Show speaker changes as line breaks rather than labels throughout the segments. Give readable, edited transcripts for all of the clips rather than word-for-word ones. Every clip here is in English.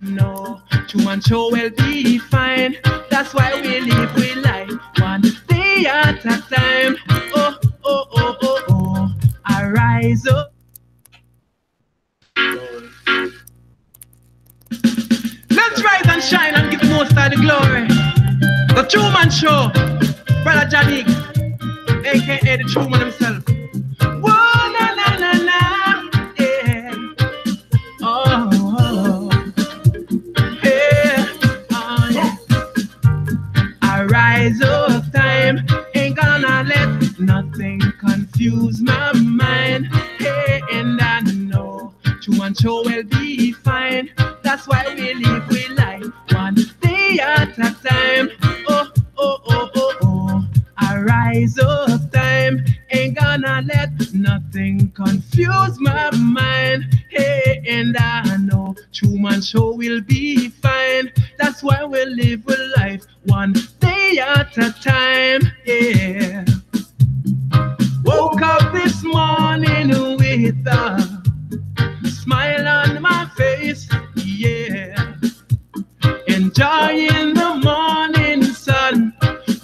no, human show will be fine. That's why we live with life one day at a time. Oh, oh, oh, oh, oh, I rise up. Let's rise and shine and give the most of the glory. The Truman Show, Brother Janik, aka the Truman himself. Whoa, na na na na, yeah. Oh, oh, yeah, oh, yeah. I rise up, time ain't gonna let nothing confuse my mind. Hey, and I know Truman Show will be fine. That's why we live with life one day at a time. Oh, oh, oh, oh, oh. I rise up, time ain't gonna let nothing confuse my mind. Hey, and I know Truman Show will be fine. That's why we live with life one day at a time. Yeah. Woke up this morning with a smile on my face, yeah. Enjoying the morning sun,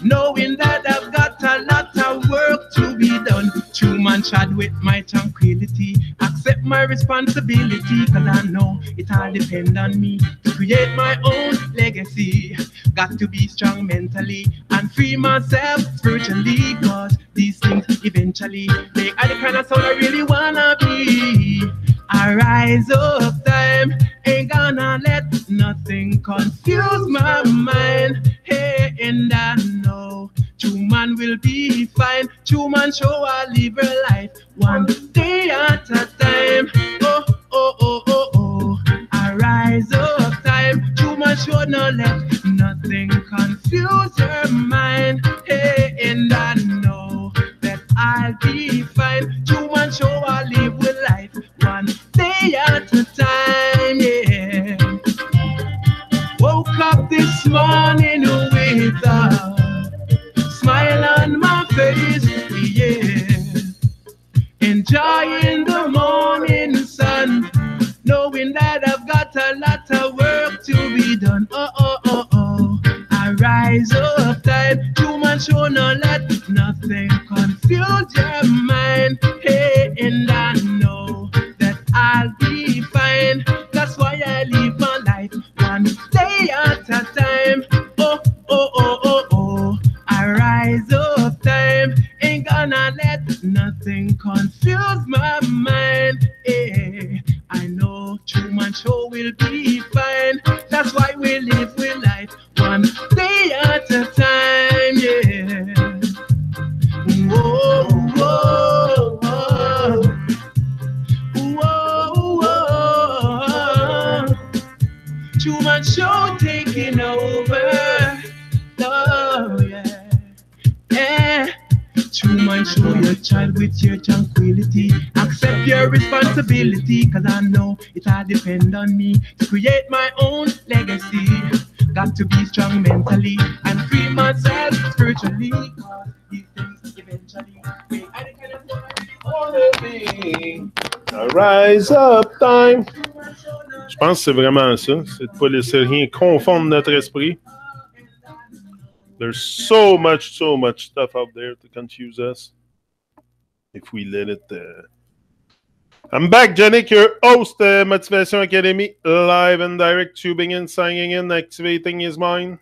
knowing that I've got a lot of work to be done. Truman shot with my tranquility, accept my responsibility, cause I know it all depend on me to create my own legacy. Got to be strong mentally and free myself spiritually, cause these things eventually make I the kind of soul I really wanna be. I rise up, time ain't gonna let nothing confuse my mind. Hey, and I know Truman will be fine. Truman Show I live a life one day at a time. Oh, oh, oh, oh, oh, I rise up, time. Truman Show no let nothing confuse your mind. Hey, and I know that I'll be fine. Truman Show I live with life one day at a time, yeah. Woke up this morning with a smile on my face, yeah. Enjoying the morning sun, knowing that I've got a lot of work to be done. Oh, oh, oh, oh, I rise up, time. Truman Show no let nothing confuse your mind. Hey, and I know that I'll be fine. That's why I live my life one day at a time. Oh, oh, oh, oh, oh, I rise up, time ain't gonna let nothing confuse my mind. Hey, I know Truman Show will be fine. That's why we live with life one day at a time, yeah. Whoa, whoa, whoa. Whoa, whoa. Truman Show taking over. Oh, yeah. Yeah. Truman Show your child with your tranquility. Accept your responsibility, cause I know it all depend on me to create my own legacy. Got to be strong mentally and free myself spiritually, cause these things eventually make I kind of wanna be.
Rise up, time. Je pense que c'est vraiment ça. C'est de ne pas laisser rien confondre notre esprit. There's so much stuff out there to confuse us if we let it. I'm back, Janik, your host, Motivation Academy, live and direct, tubing in, signing in, activating his mind.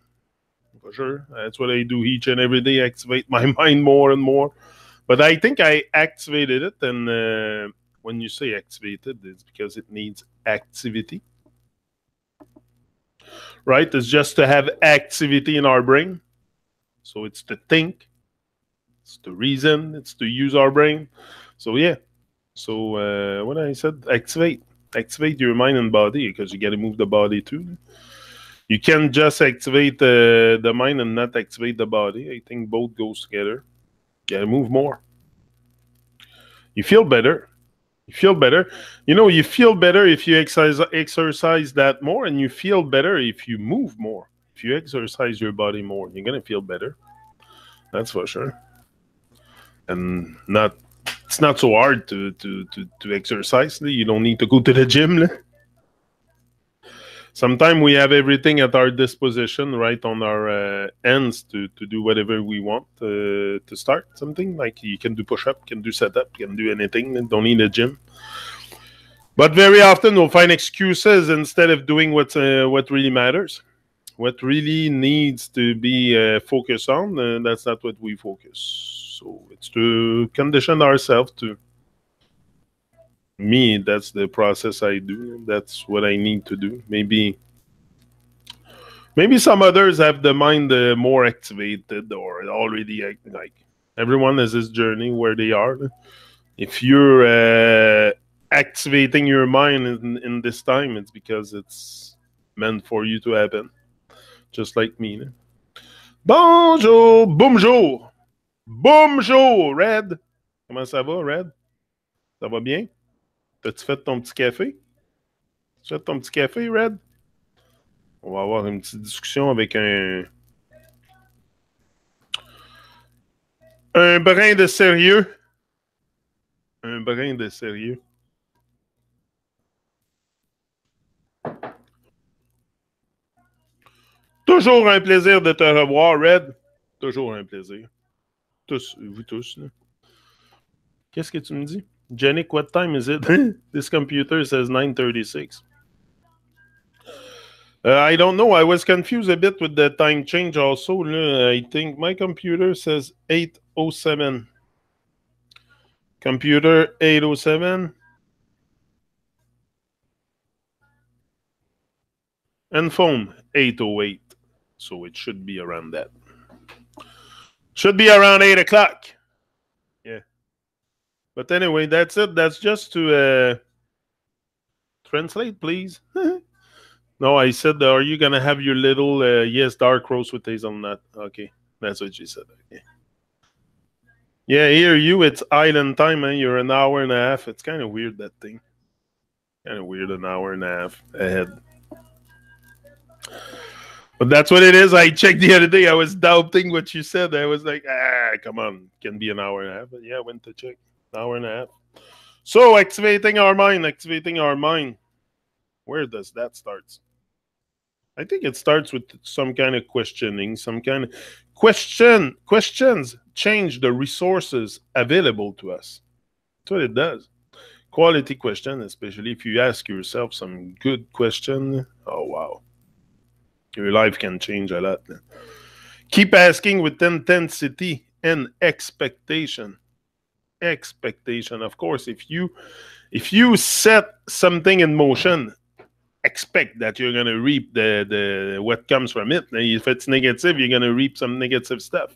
For sure. That's what I do each and every day, activate my mind more and more. But I think I activated it, and when you say activated, it's because it needs activity. Right? It's just to have activity in our brain. So it's to think, it's to reason, it's to use our brain. So yeah. So when I said activate your mind and body, because you got to move the body too. You can't just activate the mind and not activate the body. I think both goes together. You got to move more. You feel better. You feel better. You know, you feel better if you exercise that more, and you feel better if you move more. If you exercise your body more, you're going to feel better. That's for sure. And it's not so hard to exercise. You don't need to go to the gym. sometimes we have everything at our disposition, right on our ends to do whatever we want to start something. Like you can do push-up, can do setup, can do anything. Don't need a gym. But very often we'll find excuses instead of doing what really matters. What really needs to be focused on, that's not what we focus. So it's to condition ourselves to me. That's the process I do. That's what I need to do. Maybe some others have the mind more activated or already like everyone has his journey where they are. If you're activating your mind in this time, it's because it's meant for you to happen. Just like me. Né? Bonjour! Bonjour! Bonjour, Red! Comment ça va, Red? Ça va bien? T'as-tu fait ton petit café? Tu fait ton petit café, Red? On va avoir une petite discussion avec un brin de sérieux. Un brin de sérieux. Toujours un plaisir de te revoir, Red. Toujours un plaisir. Tous, vous tous. Qu'est-ce que tu me dis? Janik, what time is it? This computer says 9:36. I don't know. I was confused a bit with the time change also. I think my computer says 8:07. Computer 8:07. And phone 8:08. So it should be around that. Should be around 8 o'clock. Yeah. But anyway, that's it. That's just to translate, please. No, I said, are you going to have your little, yes, dark roast with hazelnut? Okay, that's what she said. Okay. Yeah, here you, it's island time, man. You're an hour and a half. It's kind of weird, that thing. Kind of weird, an hour and a half ahead. But that's what it is. I checked the other day. I was doubting what you said. I was like, come on. It can be an hour and a half. But yeah, I went to check. An hour and a half. So, activating our mind. Activating our mind. Where does that start? I think it starts with some kind of questioning, some kind of questions change the resources available to us. That's what it does. Quality question, especially if you ask yourself some good question. Oh, wow. Your life can change a lot. Keep asking with intensity and expectation. Expectation. Of course, if you set something in motion, expect that you're going to reap the what comes from it. If it's negative, you're going to reap some negative stuff.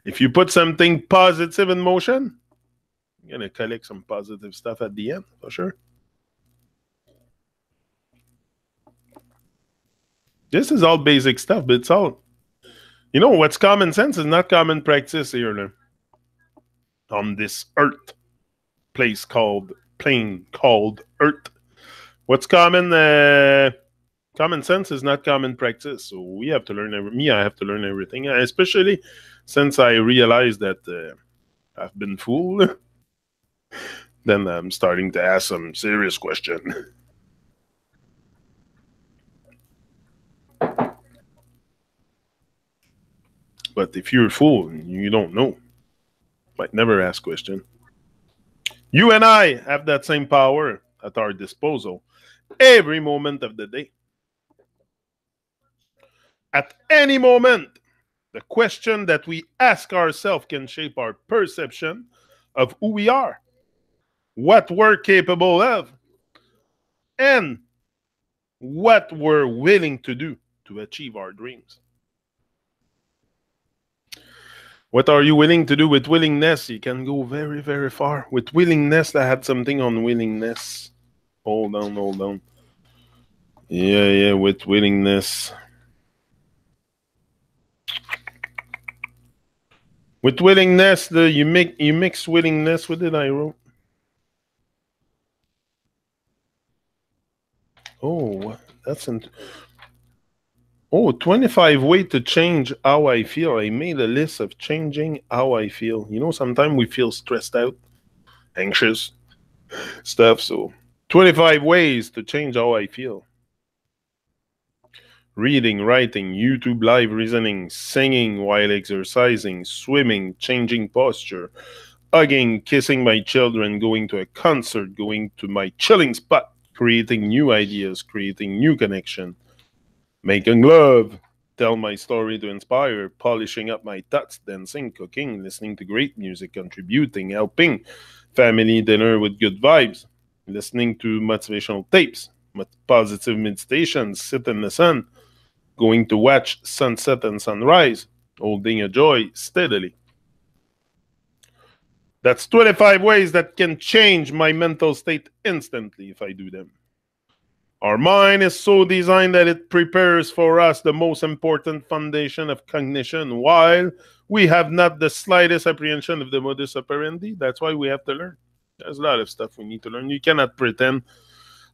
If you put something positive in motion, you're going to collect some positive stuff at the end, for sure. This is all basic stuff, but it's all, what's common sense is not common practice here on this earth, plane called earth. What's common sense is not common practice. So we have to learn. I have to learn everything, especially since I realized that I've been fooled. Then I'm starting to ask some serious questions. But if you're a fool and you don't know, might never ask question. You and I have that same power at our disposal every moment of the day. At any moment, the question that we ask ourselves can shape our perception of who we are, what we're capable of, and what we're willing to do to achieve our dreams. What are you willing to do? With willingness, you can go very, very far. With willingness, I had something on willingness. Hold on. Yeah, with willingness. With willingness, you mix willingness with it, I wrote. Oh, that's 25 ways to change how I feel. I made a list of changing how I feel. Sometimes we feel stressed out, anxious, stuff. So 25 ways to change how I feel. Reading, writing, YouTube live reasoning, singing while exercising, swimming, changing posture, hugging, kissing my children, going to a concert, going to my chilling spot, creating new ideas, creating new connection, making love, tell my story to inspire, polishing up my thoughts, dancing, cooking, listening to great music, contributing, helping, family dinner with good vibes, listening to motivational tapes, positive meditations, sit in the sun, going to watch sunset and sunrise, holding a joy steadily. That's 25 ways that can change my mental state instantly if I do them. Our mind is so designed that it prepares for us the most important foundation of cognition, while we have not the slightest apprehension of the modus operandi. That's why we have to learn. There's a lot of stuff we need to learn. You cannot pretend.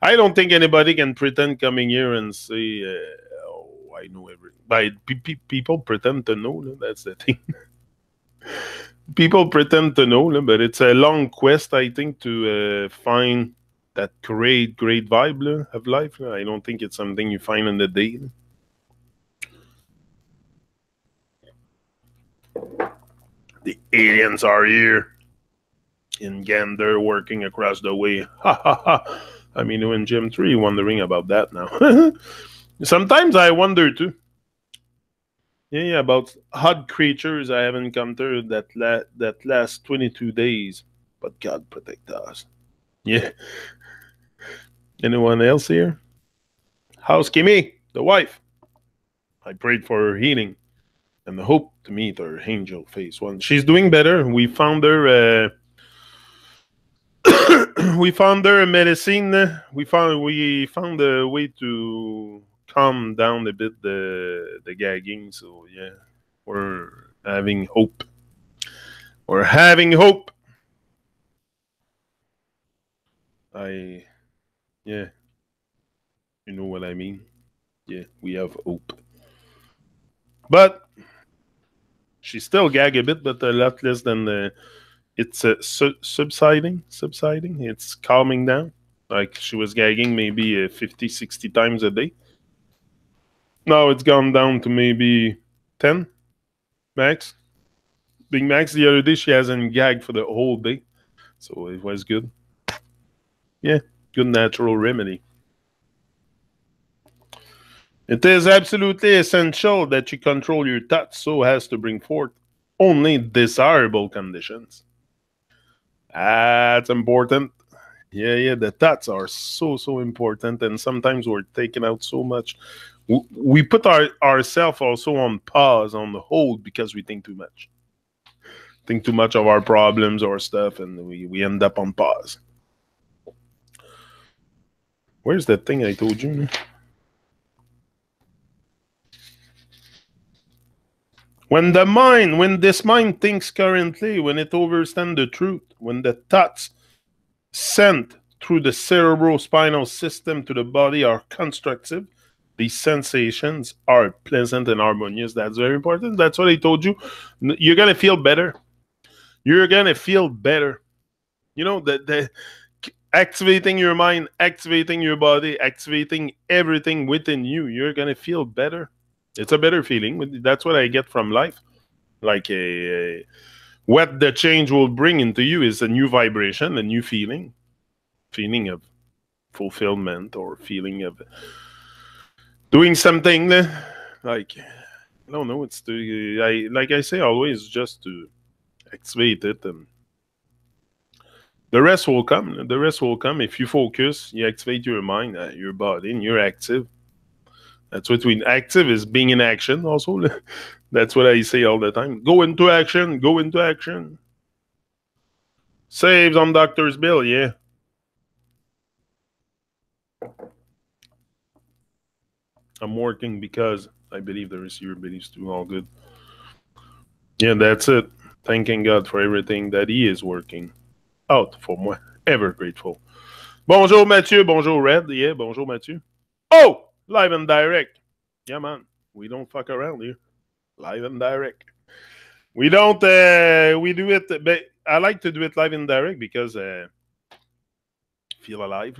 I don't think anybody can pretend coming here and say, oh, I know everything. People pretend to know. That's the thing. People pretend to know, but it's a long quest, I think, to find that great vibe of life. I don't think it's something you find in the day. The aliens are here in Gander, working across the way. Ha ha ha. I mean, in Gym 3, wondering about that now. Sometimes I wonder too. Yeah, about odd creatures I have encountered that last 22 days. But God protect us. Yeah. Anyone else here? How's Kimmy, the wife? I prayed for her healing and hope to meet her angel face one. She's doing better. We found her. We found her a medicine. We found a way to calm down a bit the gagging. So yeah, we're having hope. We're having hope. Yeah, you know what I mean. Yeah, we have hope. But she still gag a bit, but a lot less than the. It's subsiding. It's calming down. Like she was gagging maybe 50, 60 times a day. Now it's gone down to maybe 10 max. Big Max the other day, she hasn't gagged for the whole day. So it was good. Yeah, good natural remedy. It is absolutely essential that you control your thoughts so as to bring forth only desirable conditions. That's important. Yeah, the thoughts are so important, and sometimes we're taking out so much. We put ourselves also on pause, on the hold, because we think too much. Think too much of our problems or stuff, and we end up on pause. Where's that thing I told you? When this mind thinks currently, when it understands the truth, when the thoughts sent through the cerebrospinal system to the body are constructive, these sensations are pleasant and harmonious. That's very important. That's what I told you. You're going to feel better. You're going to feel better. You know, the activating your mind, activating your body, activating everything within you, you're going to feel better. It's a better feeling. That's what I get from life. Like what the change will bring into you is a new vibration, a new feeling of fulfillment or feeling of doing something like, I don't know, it's like I say always, just to activate it, and the rest will come. The rest will come if you focus, you activate your mind, your body, and you're active. That's what active is being in action also. That's what I say all the time. Go into action, go into action. Saves on doctor's bill, yeah. I'm working because I believe the receiver believes too. All good. Yeah, that's it. Thanking God for everything that He is working out for moi. Ever grateful. Bonjour Mathieu, bonjour Red. Yeah, bonjour Mathieu. Oh, live and direct. Yeah, man. We don't fuck around here. Live and direct. We don't. We do it. But I like to do it live and direct because feel alive.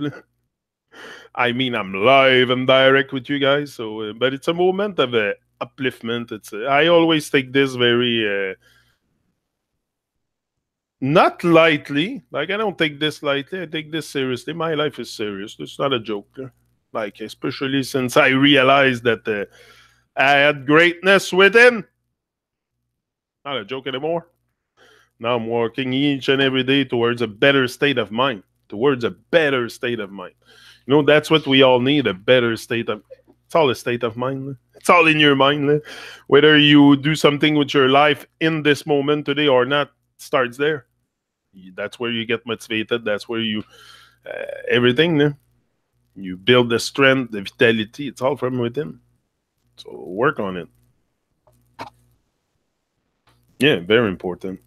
I mean, I'm live and direct with you guys. So, but it's a moment of upliftment. It's I always take this very not lightly. Like I don't take this lightly. I take this seriously. My life is serious. It's not a joke. Like especially since I realized that I had greatness within. Not a joke anymore. Now I'm working each and every day towards a better state of mind. Towards a better state of mind. You know, that's what we all need, a better state of... It's all a state of mind. It's all in your mind. Whether you do something with your life in this moment today or not, starts there. That's where you get motivated. That's where you... everything. You build the strength, the vitality. It's all from within. So work on it. Yeah, very important.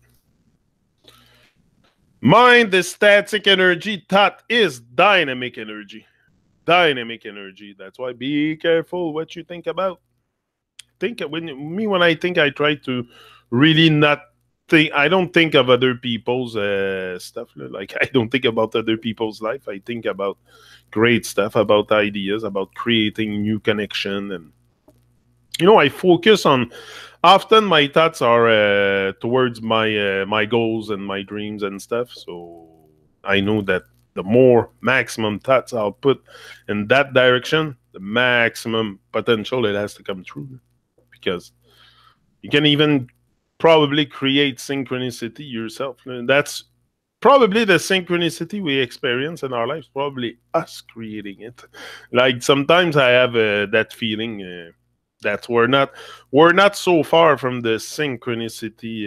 Mind is static energy. Thought is dynamic energy. Dynamic energy. That's why be careful what you think about. When I think, I try to really not think. I don't think of other people's stuff. Like I don't think about other people's life. I think about great stuff, about ideas, about creating new connection, and I focus on. Often my thoughts are towards my goals and my dreams and stuff. So I know that the more maximum thoughts I'll put in that direction, the maximum potential it has to come true. Because you can even probably create synchronicity yourself. And that's probably the synchronicity we experience in our lives, probably us creating it. Like sometimes I have that feeling that we're not so far from the synchronicity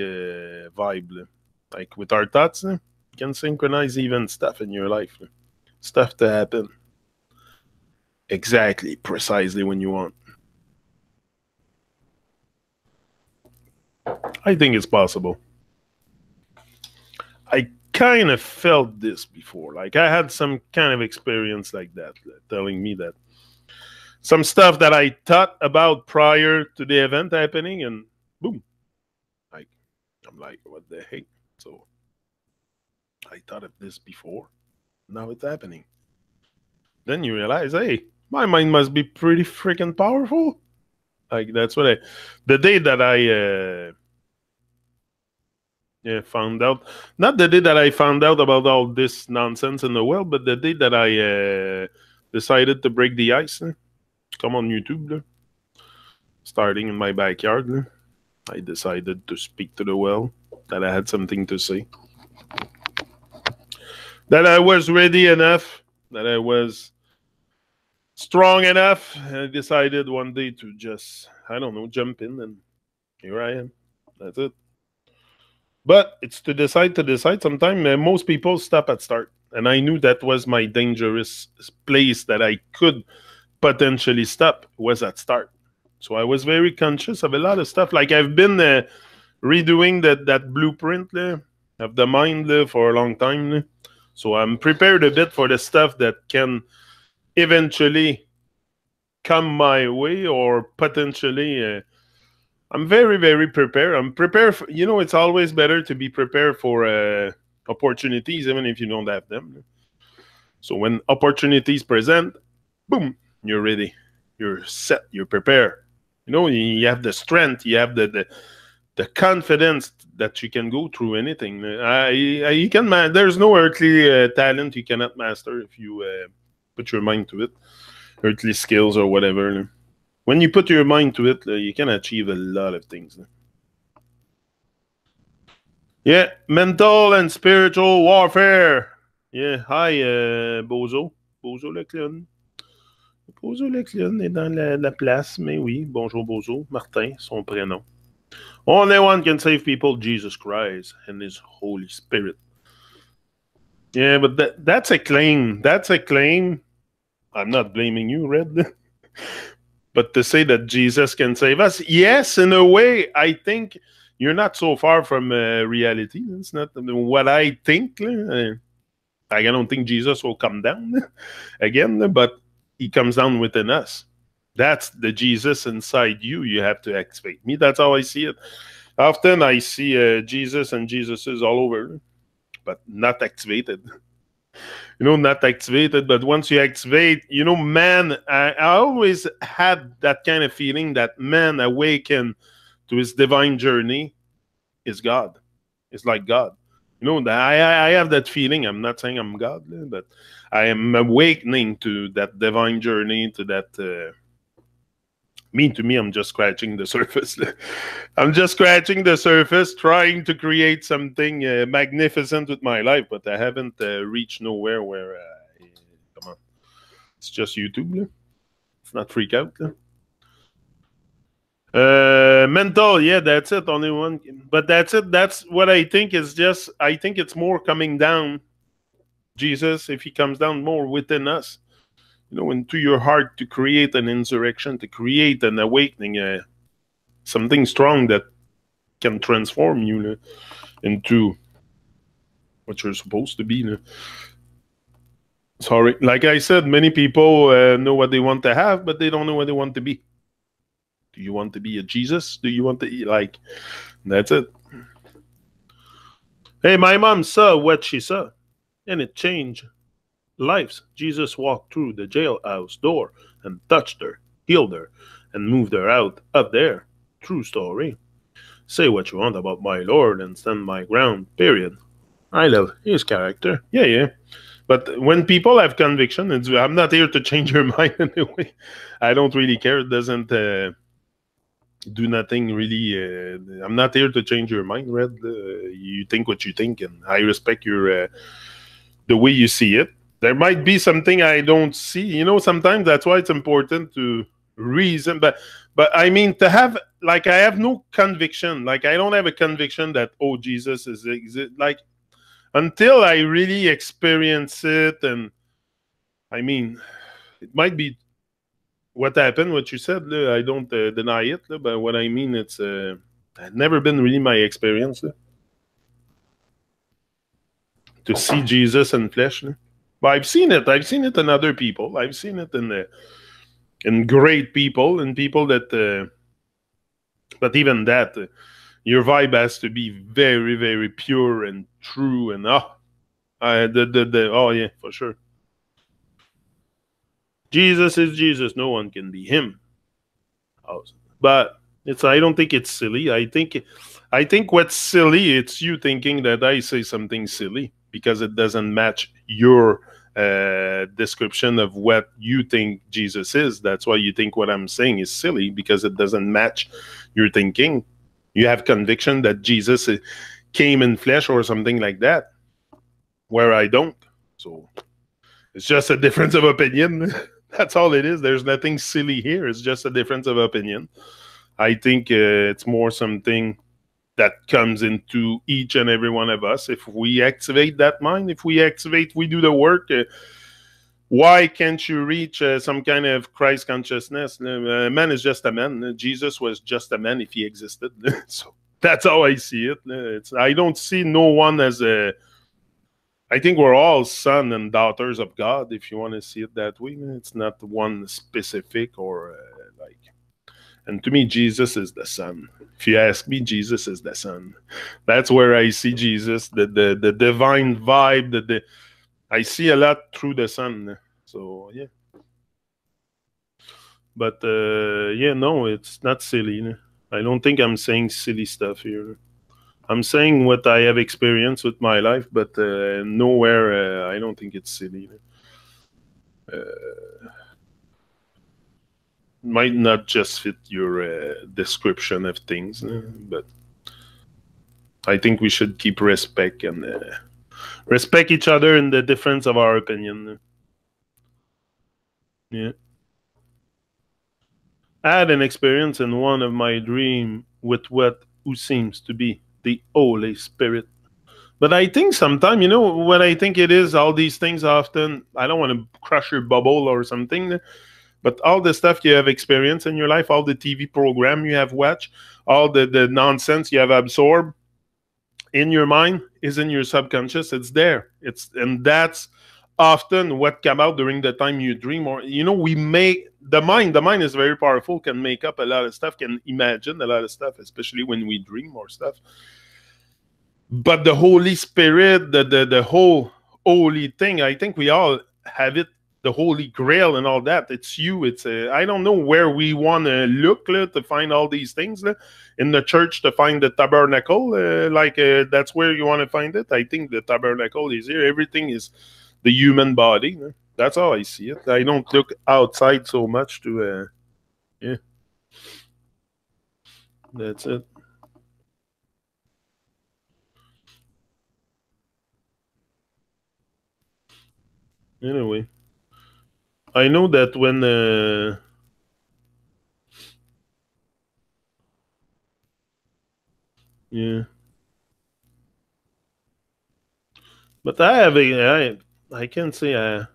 vibe. Like with our thoughts, you can synchronize even stuff in your life. Stuff to happen exactly, precisely when you want. I think it's possible. I kind of felt this before. Like I had some kind of experience like that, telling me that some stuff that I thought about prior to the event happening, and boom. I'm like, what the heck? So I thought of this before. Now it's happening. Then you realize, hey, my mind must be pretty freaking powerful. Like that's what the day that I found out, not the day that I found out about all this nonsense in the world, but the day that I decided to break the ice. Come on YouTube. Starting in my backyard, I decided to speak to the well, that I had something to say. That I was ready enough, that I was strong enough. I decided one day to just, I don't know, jump in, and here I am. That's it. But it's to decide. Sometimes most people stop at start. And I knew that was my dangerous place that I could potentially stop, was at start. So I was very conscious of a lot of stuff. Like I've been redoing that blueprint of the mind for a long time. So I'm prepared a bit for the stuff that can eventually come my way, or potentially I'm very, very prepared. I'm prepared for, it's always better to be prepared for opportunities, even if you don't have them. So when opportunities present, boom, you're ready. You're set. You're prepared. You have the strength. You have the confidence that you can go through anything. You can. There's no earthly talent you cannot master if you put your mind to it. Earthly skills or whatever. When you put your mind to it, you can achieve a lot of things. Yeah, mental and spiritual warfare. Yeah, hi, Bozo. Bozo le clown. Bozo le clown est dans la place, mais oui, bonjour Bozo. Martin, son prénom. Only one can save people, Jesus Christ and His Holy Spirit. Yeah, but that's a claim. That's a claim. I'm not blaming you, Red. But to say that Jesus can save us, yes, in a way, I think you're not so far from reality. It's not what I think. I don't think Jesus will come down again, but He comes down within us. That's the Jesus inside you. You have to activate. Me, that's how I see it. Often I see Jesus and Jesuses all over, but not activated. not activated. But once you activate, man, I always had that kind of feeling that man awaken to his divine journey is God. It's like God. I have that feeling. I'm not saying I'm God, but I am awakening to that divine journey, to that. To me, I'm just scratching the surface. I'm just scratching the surface, trying to create something magnificent with my life, but I haven't reached nowhere where. Come on, it's just YouTube. It's not freak out. Mental, yeah, that's it. Only one, but that's it. That's what I think is just. I think it's more coming down. Jesus, if he comes down more within us, into your heart to create an insurrection, to create an awakening, something strong that can transform you into what you're supposed to be. Sorry, like I said, many people know what they want to have, but they don't know what they want to be. Do you want to be a Jesus? Do you want to eat like? That's it. Hey, my mom saw what she saw, and it changed lives. Jesus walked through the jailhouse door and touched her, healed her, and moved her out up there. True story. Say what you want about my Lord and stand my ground, period. I love his character. Yeah, yeah. But when people have conviction, I'm not here to change your mind anyway. I don't really care. It doesn't do nothing really. I'm not here to change your mind, Red. You think what you think, and I respect your the way you see it. There might be something I don't see. Sometimes that's why it's important to reason. But I mean, to have, like, I have no conviction. Like, I don't have a conviction that, oh, Jesus is like, until I really experience it. And I mean, it might be what happened, what you said. I don't deny it. But what I mean, it's never been really my experience to see Jesus in flesh. But I've seen it. I've seen it in other people. I've seen it in great people, and people that. But even that, your vibe has to be very, very pure and true. And oh yeah, for sure. Jesus is Jesus. No one can be him. But I don't think it's silly. I think what's silly, it's you thinking that I say something silly because it doesn't match your description of what you think Jesus is. That's why you think what I'm saying is silly, because it doesn't match your thinking. You have conviction that Jesus came in flesh or something like that, where I don't. So it's just a difference of opinion. That's all it is. There's nothing silly here. It's just a difference of opinion. I think it's more something that comes into each and every one of us. If we activate that mind, we do the work, why can't you reach some kind of Christ consciousness? Man is just a man. Jesus was just a man if he existed. So that's how I see it. I don't see no one as a... I think we're all sons and daughters of God, if you want to see it that way. It's not one specific or like... And to me, Jesus is the Son. If you ask me, Jesus is the Son. That's where I see Jesus, the divine vibe. I see a lot through the Son. So, yeah. But, yeah, no, it's not silly. I don't think I'm saying silly stuff here. I'm saying what I have experienced with my life, but nowhere I don't think it's silly. Might not just fit your description of things, but I think we should keep respect and respect each other in the difference of our opinion. Yeah. I had an experience in one of my dreams with who seems to be the Holy Spirit. But I think sometimes, what I think it is, all these things often, I don't want to crush your bubble or something, but all the stuff you have experienced in your life, all the TV program you have watched, all the nonsense you have absorbed in your mind is in your subconscious. It's there. And that's often what come out during the time you dream. Or we make the mind is very powerful, can make up a lot of stuff, can imagine a lot of stuff, especially when we dream or stuff. But the Holy Spirit, the whole holy thing. I think we all have it, the holy grail and all that. It's you. It's I don't know where we want to look to find all these things in the church, to find the tabernacle. That's where you want to find it. I think the tabernacle is here. Everything is the human body. That's how I see it. I don't look outside so much to. Yeah, that's it. Anyway, I know that when yeah, but I have I can't say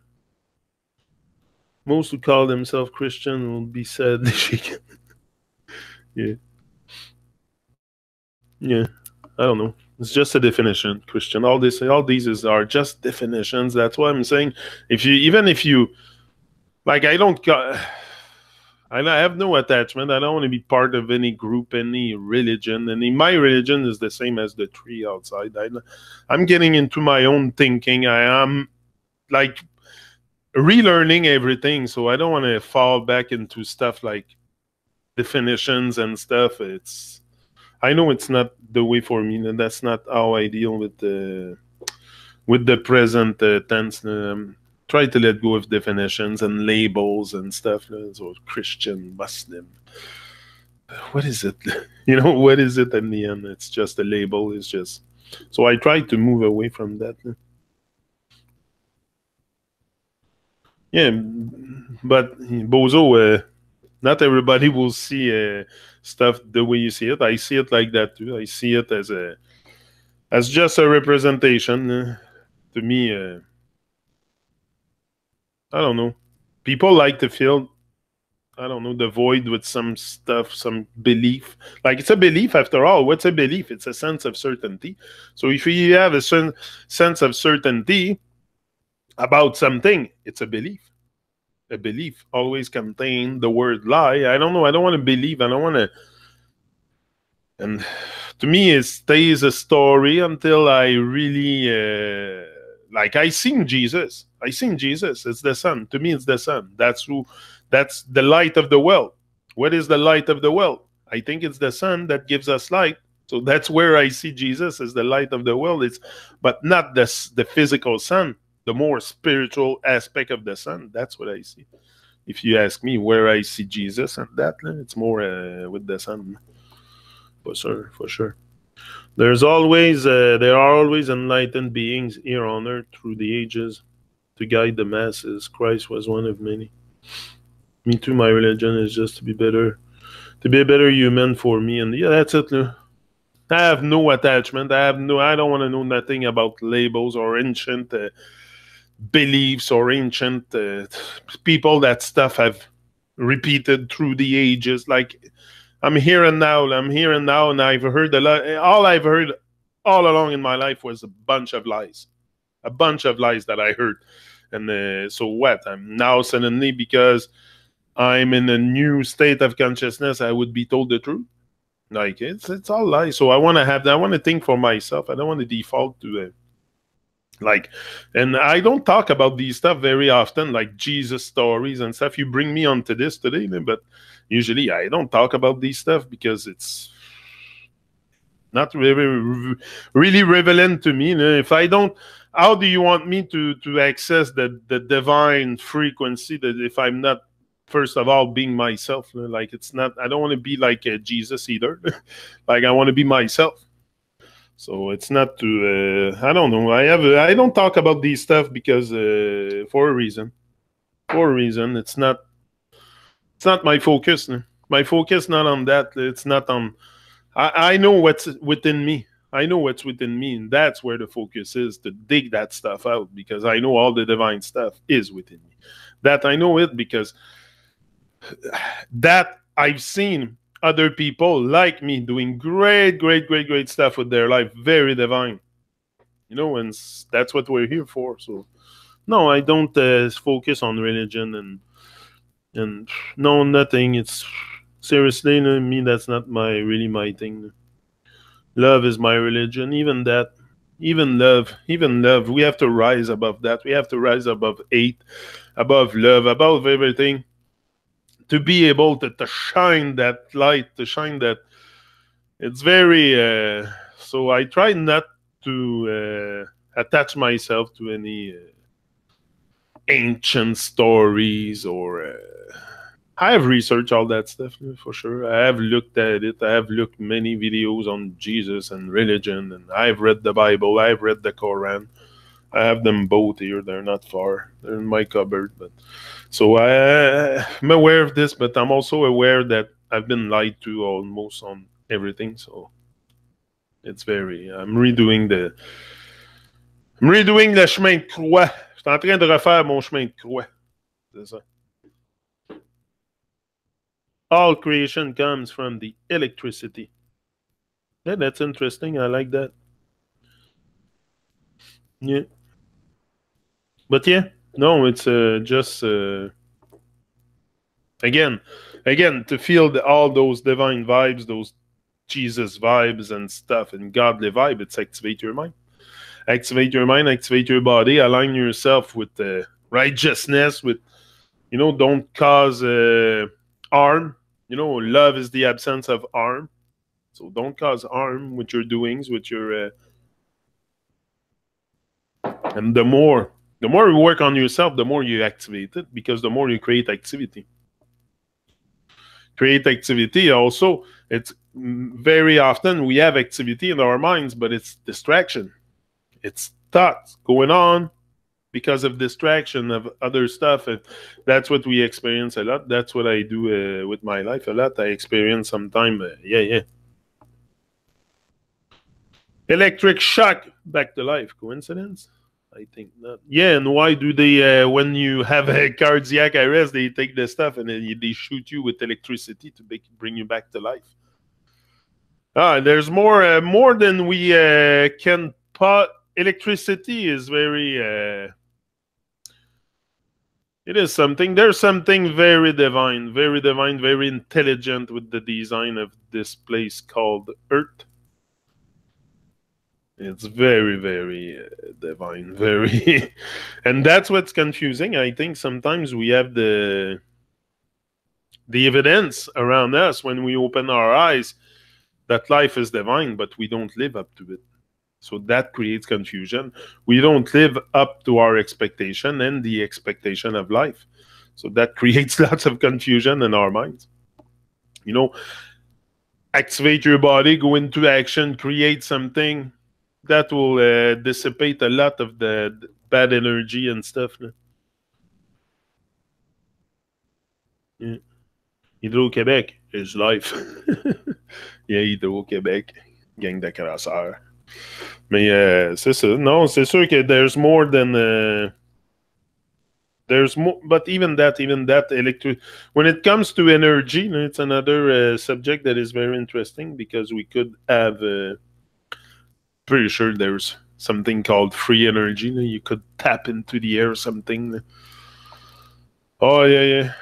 most who call themselves Christian will be sadly shaken. Yeah, yeah. I don't know. It's just a definition, Christian. All these are just definitions. That's why I'm saying, if you, even if you, like, I have no attachment. I don't want to be part of any group, any religion. My religion is the same as the tree outside. I'm getting into my own thinking. I am like relearning everything, so I don't want to fall back into stuff like definitions and stuff. I know it's not the way for me, and that's not how I deal with the present tense. Try to let go of definitions and labels and stuff. So Christian, Muslim. What is it? What is it in the end? It's just a label. It's just. So I try to move away from that. Yeah, but Bozo, not everybody will see stuff the way you see it. I see it like that too. I see it as just a representation. To me, I don't know. People like to feel, I don't know, the void with some stuff, some belief. Like, it's a belief after all. What's a belief? It's a sense of certainty. So if you have a certain sense of certainty about something, it's a belief. A belief always contain the word lie. I don't know. I don't want to believe. I don't want to. And to me, it stays a story until I really like. I seen Jesus. I seen Jesus. It's the Son. To me, it's the Son. That's who. That's the light of the world. What is the light of the world? I think it's the Son that gives us light. So that's where I see Jesus as the light of the world. But not the physical sun, the more spiritual aspect of the sun. That's what I see. If you ask me where I see Jesus and that, it's more with the sun. For sure, for sure. There are always enlightened beings here on earth through the ages to guide the masses. Christ was one of many. Me too. My religion is just to be a better human for me. And yeah, that's it. I have no attachment. I don't want to know nothing about labels or ancient beliefs or ancient people that stuff have repeated through the ages. Like, I'm here and now, and I've heard a lot. All I've heard all along in my life was a bunch of lies that I heard. And so what? I'm now suddenly, because I'm in a new state of consciousness, I would be told the truth. Like, it's all lies. So I want to think for myself. I don't want to default to like, and I don't talk about these stuff very often, like Jesus stories and stuff. You bring me onto this today, but usually I don't talk about these stuff because it's not really relevant to me. If I don't, how do you want me to access the divine frequency that if I'm not, first of all, being myself? Like, it's not, I don't want to be like Jesus either. Like, I want to be myself. So it's not to, I don't know. I don't talk about these stuff because for a reason. For a reason, it's not my focus. My focus not on that. It's not on. I know what's within me. I know what's within me, and that's where the focus is, to dig that stuff out, because I know all the divine stuff is within me. That I know it because that I've seen other people like me doing great stuff with their life, very divine. And that's what we're here for. So no, I don't focus on religion and no, nothing. It's seriously, me, that's not really my thing. Love is my religion, even that. even love. We have to rise above that. We have to rise above hate, above love, above everything, to be able to shine that light, to shine that. It's very. So I try not to attach myself to any ancient stories or. I have researched all that stuff for sure. I have looked at it. I have looked many videos on Jesus and religion, and I've read the Bible. I've read the Quran. I have them both here. They're not far. They're in my cupboard. But so I'm aware of this, but I'm also aware that I've been lied to almost on everything. So it's very. I'm redoing le chemin de croix. Je suis en train de refaire mon chemin de croix. C'est ça. All creation comes from the electricity. Yeah, that's interesting. I like that. Yeah. But yeah, no, it's just again, to feel all those divine vibes, those Jesus vibes and stuff, and godly vibe. It's activate your mind, activate your mind, activate your body, align yourself with the righteousness. With don't cause harm. Love is the absence of harm. So don't cause harm with your doings, with your and the more you work on yourself, the more you activate it, because the more you create activity. Create activity also, it's very often we have activity in our minds, but it's distraction. It's thoughts going on because of distraction of other stuff. And that's what we experience a lot. That's what I do with my life a lot. I experience sometimes, yeah. Electric shock back to life. Coincidence? I think not. Yeah, and why do they, when you have a cardiac arrest, they take the stuff and then they shoot you with electricity to bring you back to life? There's more than we can put. Electricity is very. It is something. There's something very divine, very intelligent with the design of this place called Earth. It's very divine, very, and that's what's confusing. I think sometimes we have the evidence around us when we open our eyes that life is divine, but we don't live up to it. So that creates confusion. We don't live up to our expectation and the expectation of life. So that creates lots of confusion in our minds. Activate your body, go into action, create something that will dissipate a lot of the bad energy and stuff. Yeah. Hydro-Québec is life. Yeah, Hydro-Québec, gang de crasseurs. Mais c'est ça. Non, c'est sûr que there's more than... there's more, but even that when it comes to energy, it's another subject that is very interesting, because we could have... pretty sure there's something called free energy. You could tap into the air or something. Oh, yeah.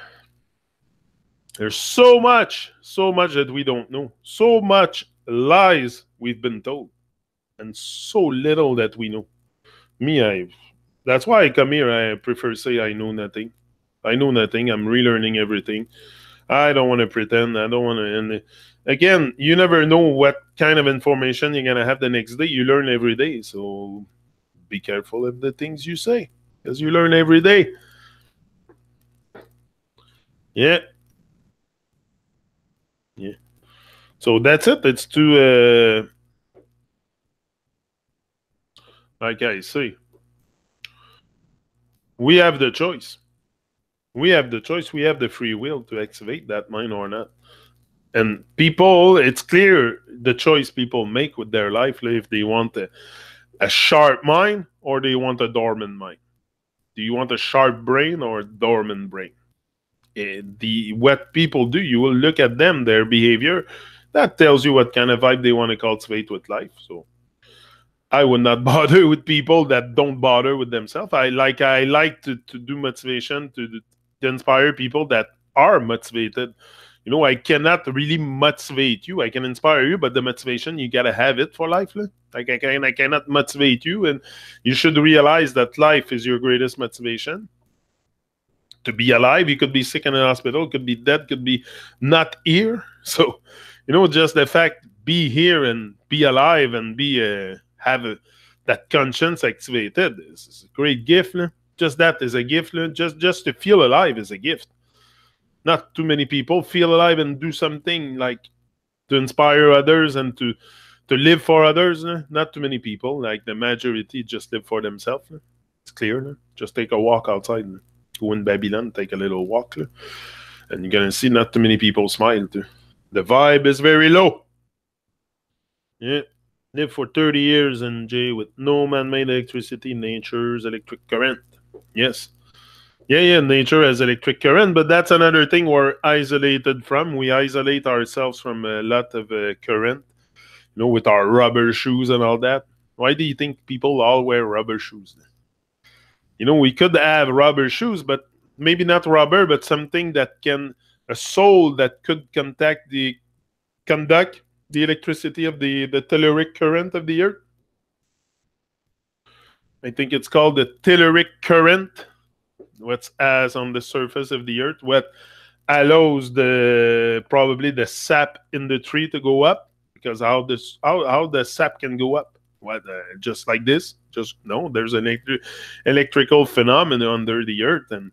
There's so much that we don't know. So much lies we've been told, and so little that we know. That's why I come here. I prefer to say I know nothing. I know nothing. I'm relearning everything. I don't want to pretend. I don't want to... And again, you never know what kind of information you're going to have the next day. You learn every day. So be careful of the things you say, because you learn every day. Yeah. So that's it. It's to... like I say, we have the choice. We have the choice. We have the free will to activate that mind or not. And people, it's clear the choice people make with their life, if they want a sharp mind or they want a dormant mind. Do you want a sharp brain or a dormant brain? What people do, you will look at them, their behavior, that tells you what kind of vibe they want to cultivate with life. So I would not bother with people that don't bother with themselves. I like to do motivation, to inspire people that are motivated. You know, I cannot really motivate you. I can inspire you, but the motivation, you gotta have it for life. Like I cannot motivate you, and you should realize that life is your greatest motivation. To be alive, you could be sick in an hospital, could be dead, could be not here. So, you know, just the fact be here and be alive and be have that conscience activated is a great gift. Just that is a gift. Just to feel alive is a gift. Not too many people feel alive and do something like to inspire others and to live for others. Not too many people. Like the majority just live for themselves. It's clear. Just take a walk outside. Go in Babylon, take a little walk. And you're going to see not too many people smile too. The vibe is very low. Yeah. Live for 30 years in J with no man-made electricity, nature's electric current. Yes. Yeah, nature has electric current, but that's another thing we're isolated from. We isolate ourselves from a lot of current, you know, with our rubber shoes and all that. Why do you think people all wear rubber shoes? You know, we could have rubber shoes, but maybe not rubber, but something that can, a sole that could conduct the electricity of the telluric current of the earth. I think it's called the telluric current. What's as on the surface of the earth, what allows probably the sap in the tree to go up, because how the sap can go up? What, just like this? Just no, there's an electrical phenomenon under the earth, and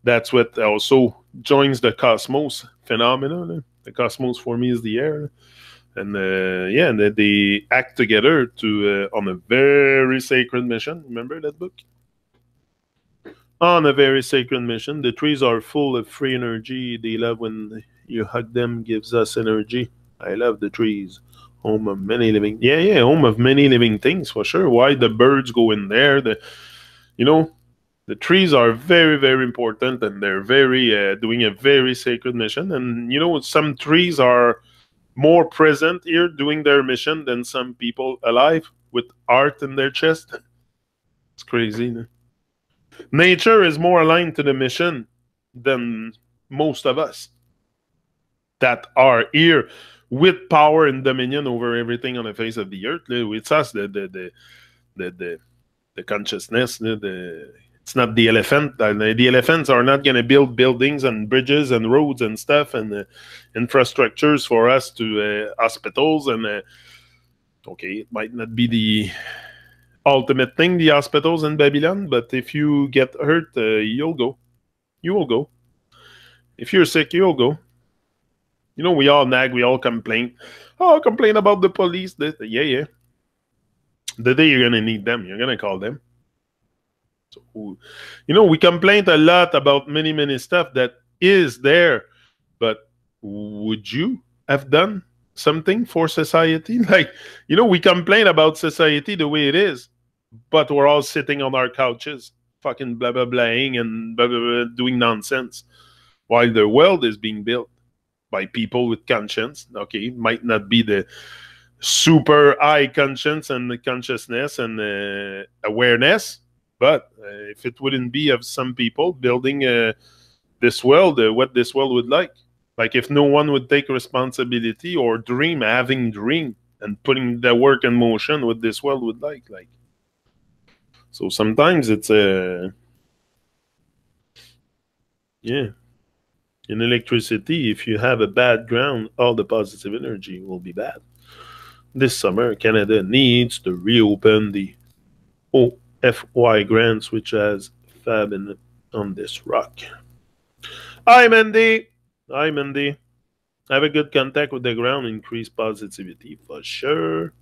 that's what also joins the cosmos phenomenon. The cosmos for me is the air, and yeah, they act together to on a very sacred mission. Remember that book? On a very sacred mission. The trees are full of free energy. They love when you hug them, gives us energy. I love the trees. Home of many living. Yeah, home of many living things for sure. Why the birds go in there? You know, the trees are very, very important, and they're very doing a very sacred mission. And you know, some trees are more present here doing their mission than some people alive with art in their chest. It's crazy. No? Nature is more aligned to the mission than most of us that are here with power and dominion over everything on the face of the earth. It's us, the consciousness. It's not the elephant. The elephants are not going to build buildings and bridges and roads and stuff and infrastructures for us to hospitals. And okay, it might not be the ultimate thing, the hospitals in Babylon, but if you get hurt, you'll go. You will go. If you're sick, you'll go. You know, we all nag, we all complain. Oh, complain about the police. Yeah. The day you're going to need them, you're going to call them. So, you know, we complain a lot about many, many stuff that is there, but would you have done something for society? Like, you know, we complain about society the way it is, but we're all sitting on our couches, fucking blah, blah, blahing and blah, blah, blah, doing nonsense, while the world is being built by people with conscience. Okay, might not be the super high conscience and the consciousness and awareness, but if it wouldn't be of some people building this world, what this world would like if no one would take responsibility or having dream and putting the work in motion, what this world would like. So sometimes it's yeah. In electricity, if you have a bad ground, all the positive energy will be bad. This summer, Canada needs to reopen the OFY grants, which has fab on this rock. Hi, Mandy. Have a good contact with the ground, increase positivity for sure.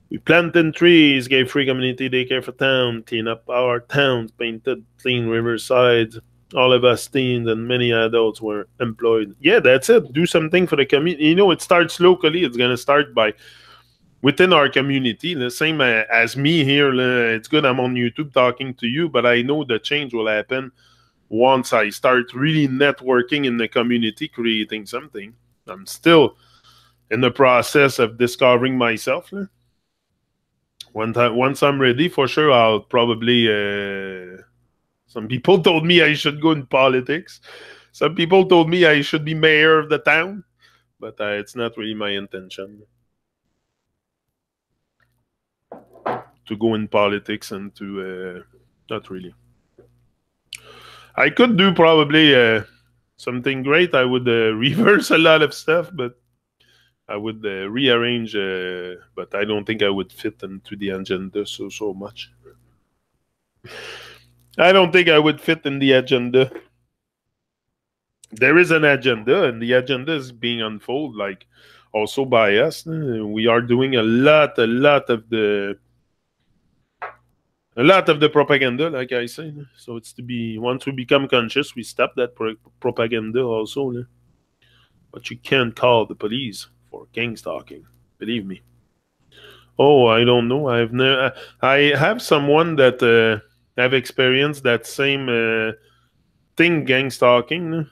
We planted trees, gave free community daycare for town, clean up our towns, painted clean riversides. All of us teens and many adults were employed. Yeah, that's it. Do something for the community. You know, it starts locally. It's going to start by within our community. The same as me here. It's good I'm on YouTube talking to you, but I know the change will happen once I start really networking in the community, creating something. I'm still in the process of discovering myself. Once I'm ready, for sure, I'll probably... some people told me I should go in politics. Some people told me I should be mayor of the town, but it's not really my intention to go in politics and to not really. I could do probably something great. I would reverse a lot of stuff, but I would rearrange. But I don't think I would fit into the agenda so much. I don't think I would fit in the agenda. There is an agenda, and the agenda is being unfolded, like also by us. We are doing a lot of the propaganda, like I say. So it's to be, once we become conscious, we stop that propaganda also. But you can't call the police for gang stalking, believe me. Oh, I don't know. I have someone that have experienced that same thing, gang stalking.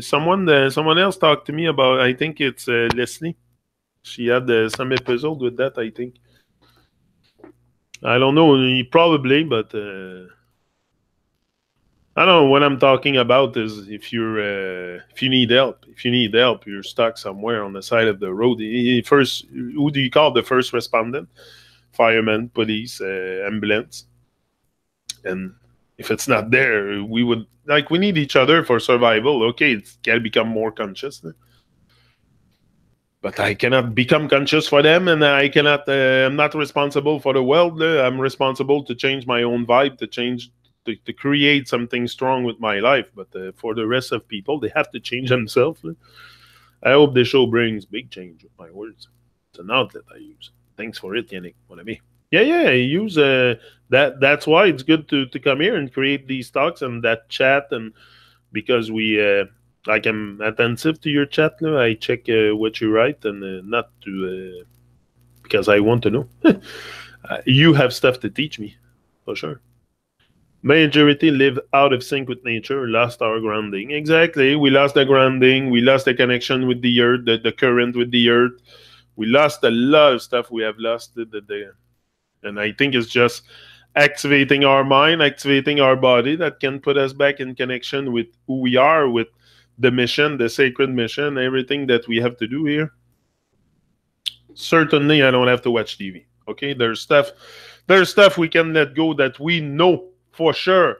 Someone else talked to me about. I think it's Leslie. She had some episode with that, I think. I don't know, probably, but I don't know. What I'm talking about is if you need help, you're stuck somewhere on the side of the road. First, who do you call? The first respondent, fireman, police, ambulance, and if it's not there, we need each other for survival. Okay, it's got to become more conscious. But I cannot become conscious for them, and I cannot. I'm not responsible for the world. I'm responsible to change my own vibe, to create something strong with my life. But for the rest of people, they have to change themselves. I hope the show brings big change with my words. It's an outlet I use. Thanks for it, Yannick. Mon ami. Yeah. I use that. That's why it's good to come here and create these talks and that chat, and because we. Like, I'm attentive to your chat. I check what you write, and not to because I want to know. You have stuff to teach me, for sure. Majority live out of sync with nature, lost our grounding. Exactly. We lost the grounding. We lost the connection with the earth, the current with the earth. We lost a lot of stuff. We have lost and I think it's just activating our mind, activating our body that can put us back in connection with who we are, with the mission, the sacred mission, everything that we have to do here. Certainly, I don't have to watch TV. Okay, there's stuff we can let go that we know for sure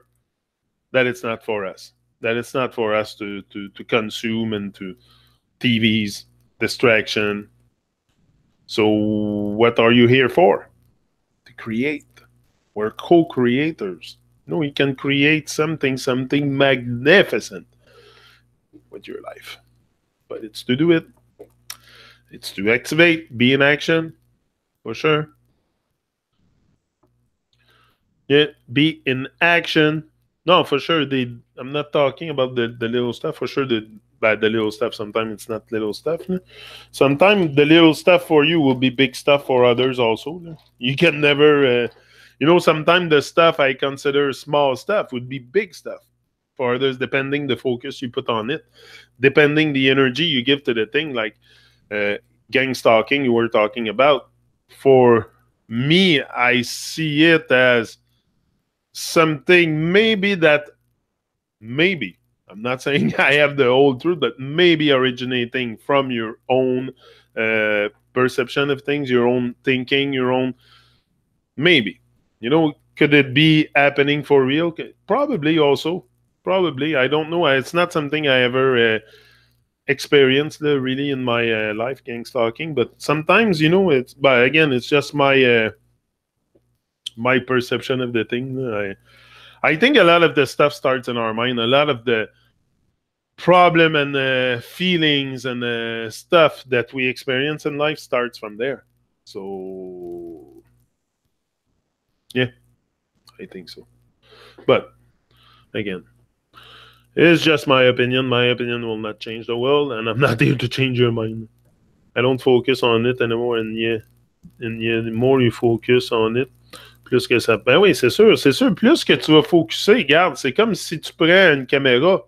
that it's not for us. That it's not for us to consume, and to TVs, distraction. So what are you here for? To create. We're co-creators. We can create something magnificent with your life. But it's to do it. It's to activate, be in action, for sure. Yeah, be in action. No, for sure. I'm not talking about the little stuff. For sure, the little stuff. Sometimes it's not little stuff. Sometimes the little stuff for you will be big stuff for others also. You can never, sometimes the stuff I consider small stuff would be big stuff for others, depending the focus you put on it, depending the energy you give to the thing. Like gang stalking you were talking about. For me, I see it as something maybe, I'm not saying I have the whole truth, but maybe originating from your own perception of things, your own thinking, your own, maybe, could it be happening for real? Probably also. Probably. I don't know. It's not something I ever experienced really in my life, gang stalking. But sometimes, but again, it's just my my perception of the thing. I think a lot of the stuff starts in our mind. A lot of the problem and feelings and stuff that we experience in life starts from there. So, yeah, I think so. But again, it's just my opinion. My opinion will not change the world, and I'm not here to change your mind. I don't focus on it anymore, and the more you focus on it, plus que ça... Ben oui, c'est sûr. Plus que tu vas focuser, regarde, c'est comme si tu prends une caméra.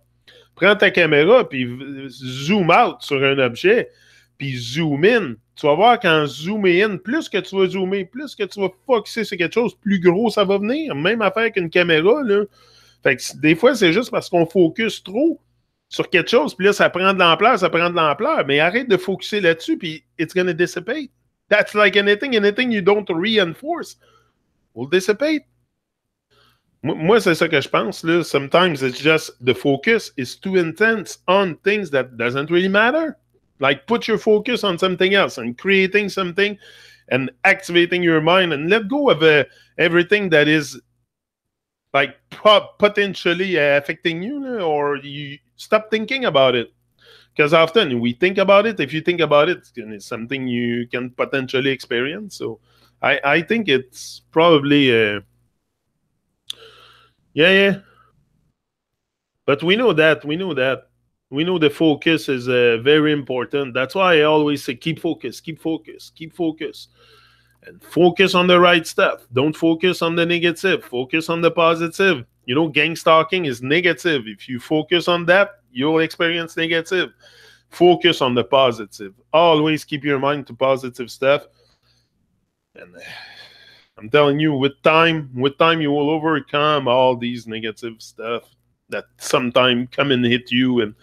Prends ta caméra, puis zoom out sur un objet, puis zoom in. Tu vas voir qu'en zoom in, plus que tu vas zoomer, plus que tu vas focuser sur quelque chose, plus gros ça va venir. Même affaire qu'une caméra, là. Fait que des fois, c'est juste parce qu'on focus trop sur quelque chose, puis là, ça prend de l'ampleur, mais arrête de focuser là-dessus, puis it's gonna dissipate. That's like anything you don't reinforce will dissipate. Moi, c'est ça que je pense. Là. Sometimes it's just the focus is too intense on things that doesn't really matter. Like put your focus on something else and creating something and activating your mind and let go of everything that is like potentially affecting you, or you stop thinking about it. Because often we think about it. If you think about it, it's something you can potentially experience. So I think it's probably yeah. But we know that. We know the focus is very important. That's why I always say keep focus. And focus on the right stuff. Don't focus on the negative. Focus on the positive. You know, gang stalking is negative. If you focus on that, you'll experience negative. Focus on the positive. Always keep your mind to positive stuff. And I'm telling you, with time, you will overcome all these negative stuff that sometimes come and hit you, and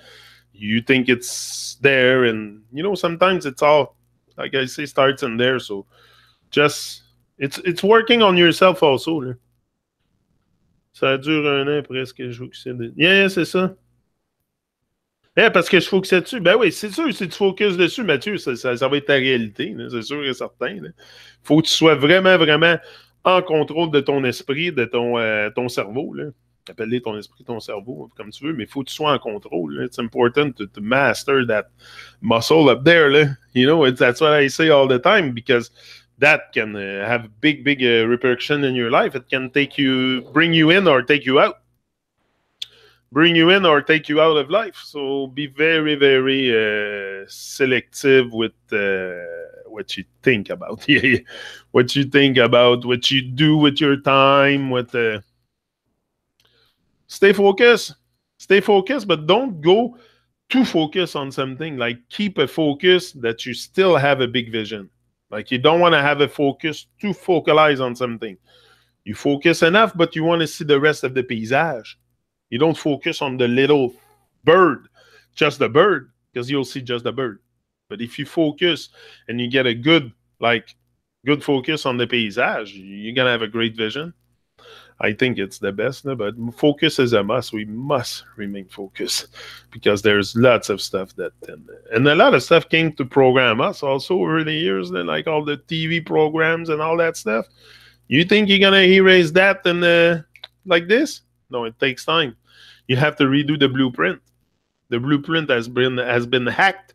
you think it's there, and you know sometimes it's all, like I say, starts in there. So just it's working on yourself also. Là. Ça dure 1 an presque. Je focusais. Yeah, c'est ça. Parce que je focusais dessus. Ben oui, c'est sûr, si tu focuses dessus, Mathieu, ça va être ta réalité. C'est sûr et certain. Il faut que tu sois vraiment, vraiment en contrôle de ton esprit, de ton cerveau. Appelle-les ton esprit, ton cerveau, comme tu veux, mais il faut que tu sois en contrôle. Là. It's important to master that muscle up there. Là. You know, that's what I say all the time, because that can have big repercussion in your life. It can bring you in or take you out. Bring you in or take you out of life. So be very, very selective with what you think about. What you think about, what you do with your time, stay focused, but don't go too focused on something. Like keep a focus that you still have a big vision. Like you don't want to have a focus to focalize on something. You focus enough, but you want to see the rest of the paysage. You don't focus on the little bird, just the bird, because you'll see just the bird. But if you focus and you get a good focus on the paysage, you're going to have a great vision. I think it's the best, but focus is a must. We must remain focused because there's lots of stuff and a lot of stuff came to program us also over the years, like all the TV programs and all that stuff. You think you're going to erase that and like this? No, it takes time. You have to redo the blueprint. The blueprint has been hacked.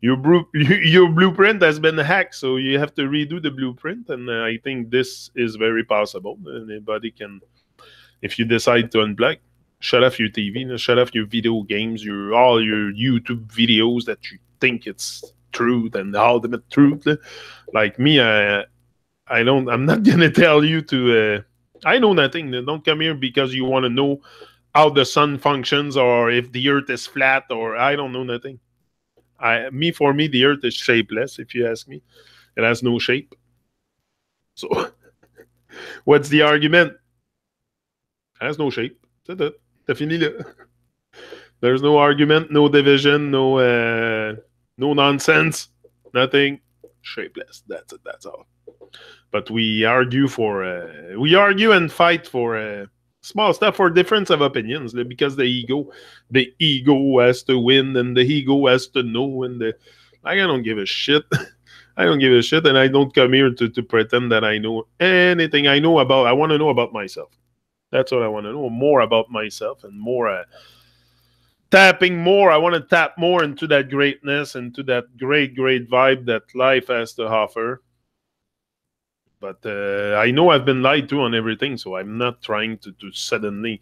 Your blueprint has been hacked, so you have to redo the blueprint. And I think this is very possible. Anybody can, if you decide to unplug, shut off your TV, shut off your video games, all your YouTube videos that you think it's truth and the ultimate truth. Like me, I'm not gonna tell you to. I know nothing. Don't come here because you want to know how the sun functions or if the earth is flat, or I don't know nothing. For me, the earth is shapeless, if you ask me. It has no shape. So, what's the argument? It has no shape. C'est tout. T'as fini là. There's no argument, no division, no nonsense, nothing. Shapeless. That's it. That's all. But we argue and fight for small stuff, for difference of opinions, because the ego has to win, and the ego has to know, and I don't give a shit. I don't give a shit, and I don't come here to pretend that I know anything. I want to know about myself. That's what I want to know, more about myself, and more tapping more. I want to tap more into that greatness, into that great vibe that life has to offer. But I know I've been lied to on everything, so I'm not trying to suddenly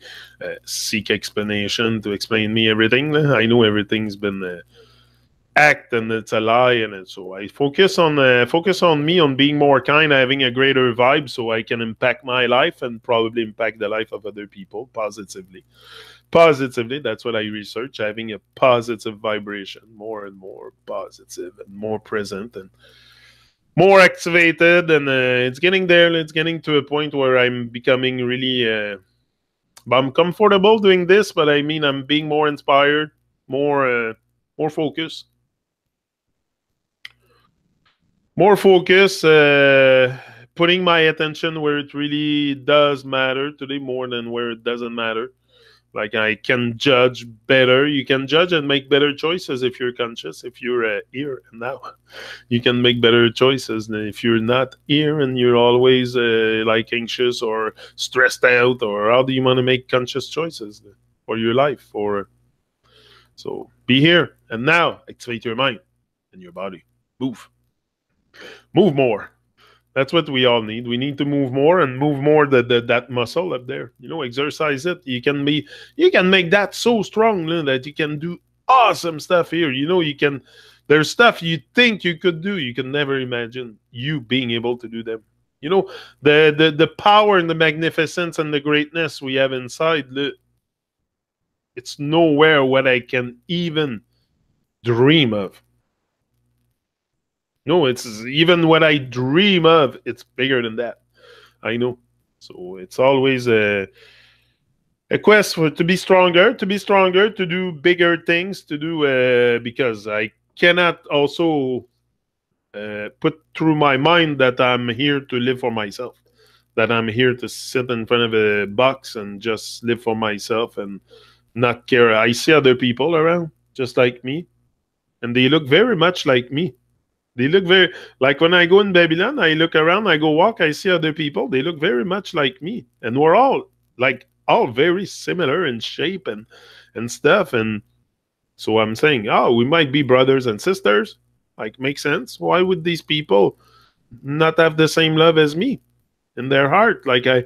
seek explanation to explain me everything. I know everything's been act and it's a lie, and so I focus on me, on being more kind, having a greater vibe, so I can impact my life and probably impact the life of other people positively. Positively, that's what I research. Having a positive vibration, more and more positive, and more present, and more activated, and it's getting there. It's getting to a point where I'm becoming really I'm comfortable doing this, but I mean I'm being more inspired. more focus, more focus. Putting my attention where it really does matter today more than where it doesn't matter. Like I can judge better. You can judge and make better choices if you're conscious. If you're here and now, you can make better choices than if you're not here and you're always like anxious or stressed out. Or how do you want to make conscious choices for your life? Or so be here and now. Activate your mind and your body. Move, move more. That's what we all need. We need to move more and move more that muscle up there. Exercise it. You can make that so strong that you can do awesome stuff here. You can. There's stuff you think you could do. You can never imagine you being able to do them. The power and the magnificence and the greatness we have inside. It's nowhere what I can even dream of. No, it's even what I dream of. It's bigger than that. I know. So it's always a quest to be stronger, to do bigger things, to do because I cannot also put through my mind that I'm here to live for myself, that I'm here to sit in front of a box and just live for myself and not care. I see other people around just like me, and they look very much like me. They look very like when I go in Babylon, I look around, I go walk, I see other people. They look very much like me. And we're all very similar in shape and stuff. And so I'm saying, oh, we might be brothers and sisters. Like, makes sense. Why would these people not have the same love as me in their heart? Like I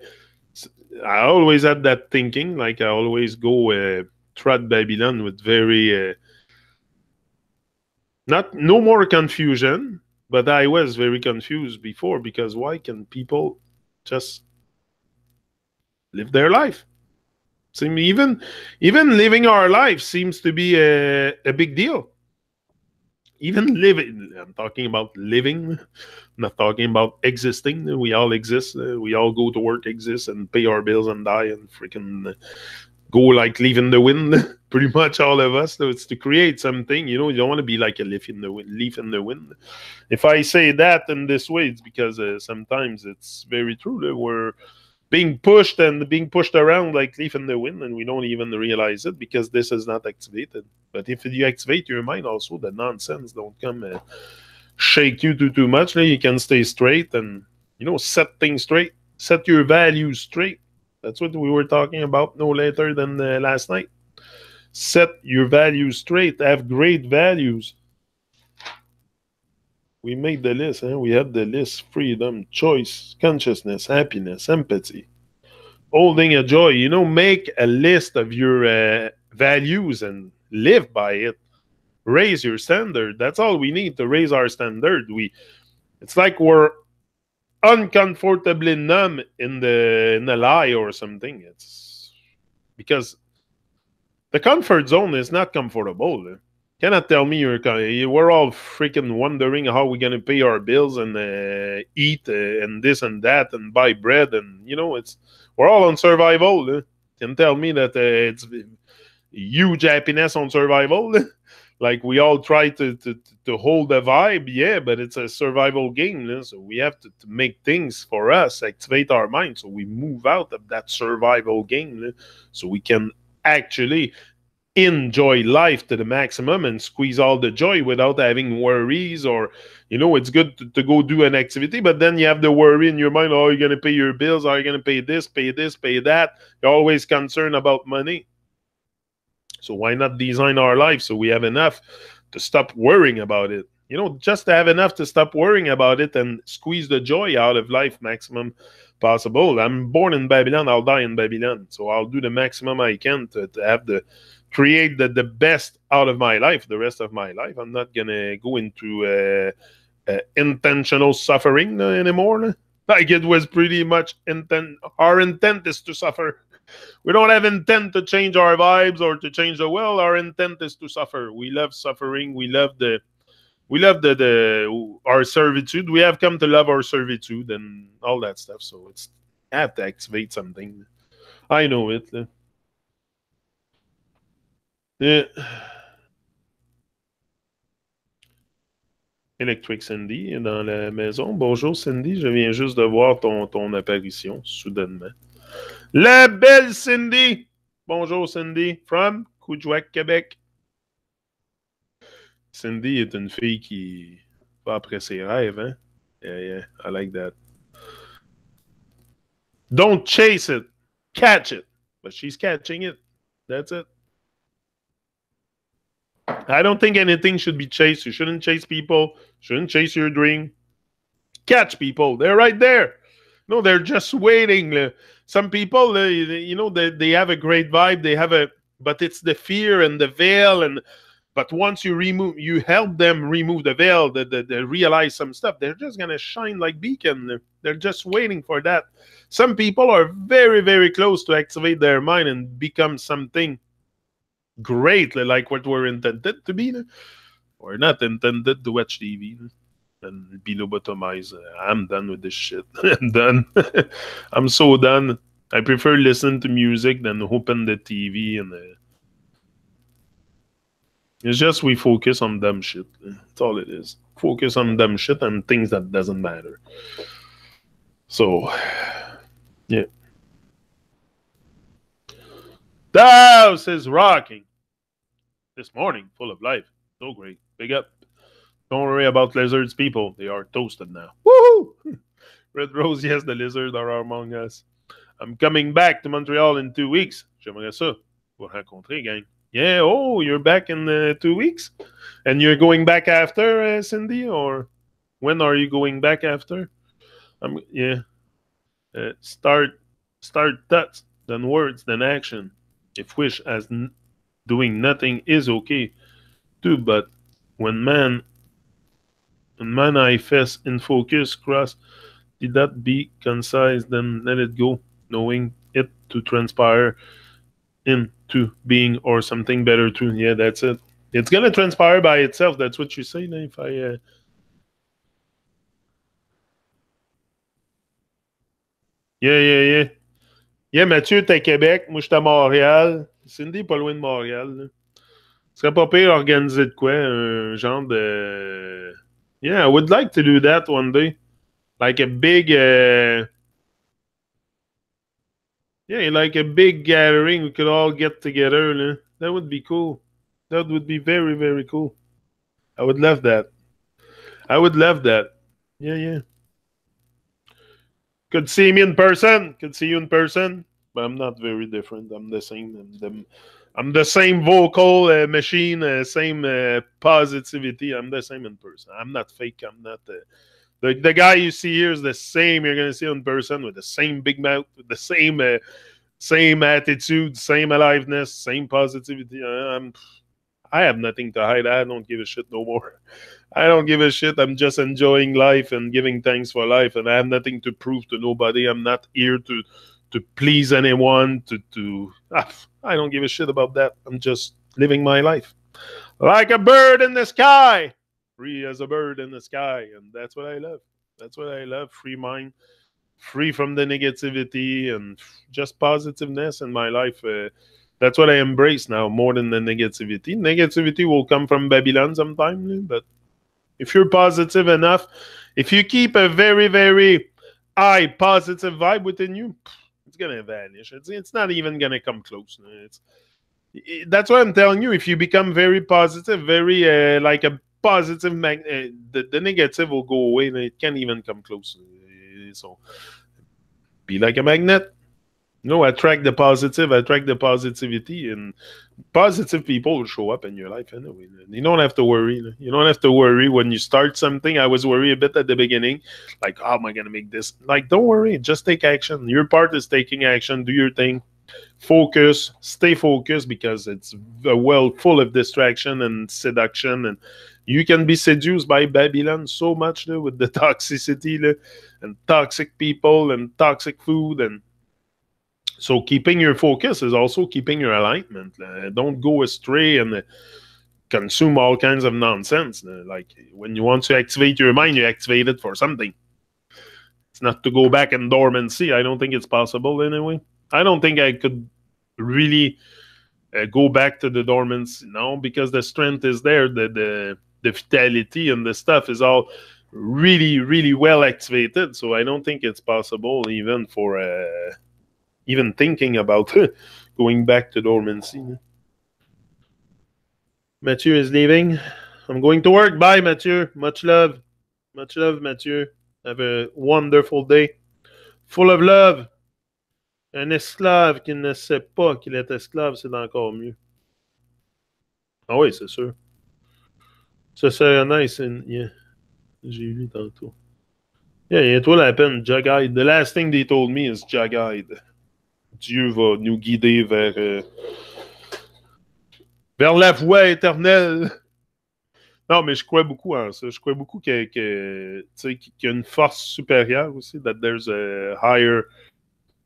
always had that thinking. Like I always go trot Babylon with very not no more confusion, but I was very confused before because why can people just live their life? Seem even living our life seems to be a big deal. Even living, I'm talking about living, not talking about existing. We all exist. We all go to work, exist, and pay our bills and die and freaking go like leaf in the wind. Pretty much all of us. So it's to create something. You don't want to be like a leaf in the wind. Leaf in the wind. If I say that in this way, it's because sometimes it's very true that we're being pushed around like leaf in the wind, and we don't even realize it because this is not activated. But if you activate your mind, also the nonsense don't come shake you too much. You can stay straight and set things straight, set your values straight. That's what we were talking about no later than last night. Set your values straight. Have great values. We made the list. We had the list: freedom, choice, consciousness, happiness, empathy, holding a joy. Make a list of your values and live by it. Raise your standard. That's all we need to raise our standard. It's like we're uncomfortably numb in the lie or something. It's because the comfort zone is not comfortable. Cannot tell me we're all freaking wondering how we're gonna pay our bills and eat and this and that and buy bread and we're all on survival. Can tell me that it's huge happiness on survival. Like we all try to hold the vibe, yeah, but it's a survival game. So we have to make things for us, activate our mind, so we move out of that survival game, so we can actually enjoy life to the maximum and squeeze all the joy without having worries. Or it's good to go do an activity, but then you have the worry in your mind, oh, you're going to pay your bills, are you going to pay this, pay that? You're always concerned about money. So why not design our life so we have enough to stop worrying about it? Just to have enough to stop worrying about it and squeeze the joy out of life maximum possible. I'm born in Babylon, I'll die in Babylon. So I'll do the maximum I can to have create the best out of my life, the rest of my life. I'm not gonna go into intentional suffering anymore. Like it was pretty much our intent is to suffer. We don't have intent to change our vibes or to change the world. Our intent is to suffer. We love suffering. We love our servitude. We have come to love our servitude and all that stuff. So I have to activate something. I know it. Yeah. Electric Cindy est dans la maison. Bonjour Cindy, je viens juste de voir ton apparition soudainement. La belle Cindy! Bonjour Cindy, from Coujouac, Québec. Cindy est une fille qui va après ses rêves, hein? Yeah, I like that. Don't chase it, catch it. But she's catching it. That's it. I don't think anything should be chased. You shouldn't chase people. Shouldn't chase your dream. Catch people. They're right there. No, they're just waiting. Some people, they have a great vibe. They have but it's the fear and the veil. But once you help them remove the veil, they realize some stuff. They're just gonna shine like beacon. They're just waiting for that. Some people are very, very close to activate their mind and become something great, like what we're intended to be. We're not intended to watch TV and be lobotomized. I'm done with this shit. I'm done. I'm so done. I prefer listen to music than open the TV and it's just we focus on dumb shit. That's all it is. Focus on dumb shit and things that doesn't matter. So, yeah. The house is rocking. This morning, full of life. So great. Big up. Don't worry about lizards, people. They are toasted now. Woohoo! Red Rose, yes, the lizards are among us. I'm coming back to Montreal in 2 weeks. J'aimerais ça. Vous rencontrer, gang. Yeah, oh, you're back in 2 weeks? And you're going back after, Cindy? Or when are you going back after? Yeah. Start thoughts, then words, then action. If wish as doing nothing is okay too, but when man I fest in focus, cross, did that be concise, then let it go, knowing it to transpire into being or something better too. Yeah, that's it. It's gonna transpire by itself. That's what you say. If I yeah. Yeah, Mathieu, t'es à Québec. Moi, je suis à Montréal. Cindy, pas loin de Montréal. Là. Ce serait pas pire organiser de quoi? Un genre de. Yeah, I would like to do that one day. Like a big. Yeah, like a big gathering. We could all get together. Là. That would be cool. That would be very, very cool. I would love that. I would love that. Yeah. Could see me in person. Could see you in person. But I'm not very different. I'm the same. I'm the same vocal machine, same positivity. I'm the same in person. I'm not fake. I'm not the guy you see here is the same. You're gonna see in person with the same big mouth, with the same attitude, same aliveness, same positivity. I have nothing to hide. I don't give a shit no more. I don't give a shit. I'm just enjoying life and giving thanks for life, and I have nothing to prove to nobody. I'm not here to please anyone. I don't give a shit about that. I'm just living my life like a bird in the sky, free as a bird in the sky, and that's what I love. That's what I love. Free mind, free from the negativity, and just positiveness in my life. That's what I embrace now more than the negativity. Negativity will come from Babylon sometime, but if you're positive enough, if you keep a very, very high positive vibe within you, it's gonna vanish. It's not even gonna come close. That's what I'm telling you. If you become very positive, very like a positive, the negative will go away, and it can't even come close. So be like a magnet. No, attract the positive, attract the positivity, and positive people will show up in your life anyway. You don't have to worry. You don't have to worry when you start something. I was worried a bit at the beginning, like, how am I going to make this? Like, don't worry, just take action. Your part is taking action. Do your thing. Focus, stay focused, because it's a world full of distraction and seduction, and you can be seduced by Babylon so much with the toxicity and toxic people and toxic food. And so keeping your focus is also keeping your alignment. Don't go astray and consume all kinds of nonsense. Like when you want to activate your mind, you activate it for something. It's not to go back in dormancy. I don't think it's possible anyway. I don't think I could really go back to the dormancy now, because the strength is there. the vitality and the stuff is all really, really well activated. So I don't think it's possible even for even thinking about going back to dormancy. Mathieu is leaving. I'm going to work. Bye, Mathieu. Much love. Much love, Mathieu. Have a wonderful day. Full of love. Un esclave qui ne sait pas qu'il est esclave, c'est encore mieux. Ah oui, c'est sûr. Ça serait nice. Yeah. J'ai lu tantôt. Yeah, il y a toi la peine, Jagide. The last thing they told me is Jagide. Dieu va nous guider vers la voie éternelle. Non, mais je crois beaucoup en ça. Je crois beaucoup qu'il y a une force supérieure aussi, that there's a higher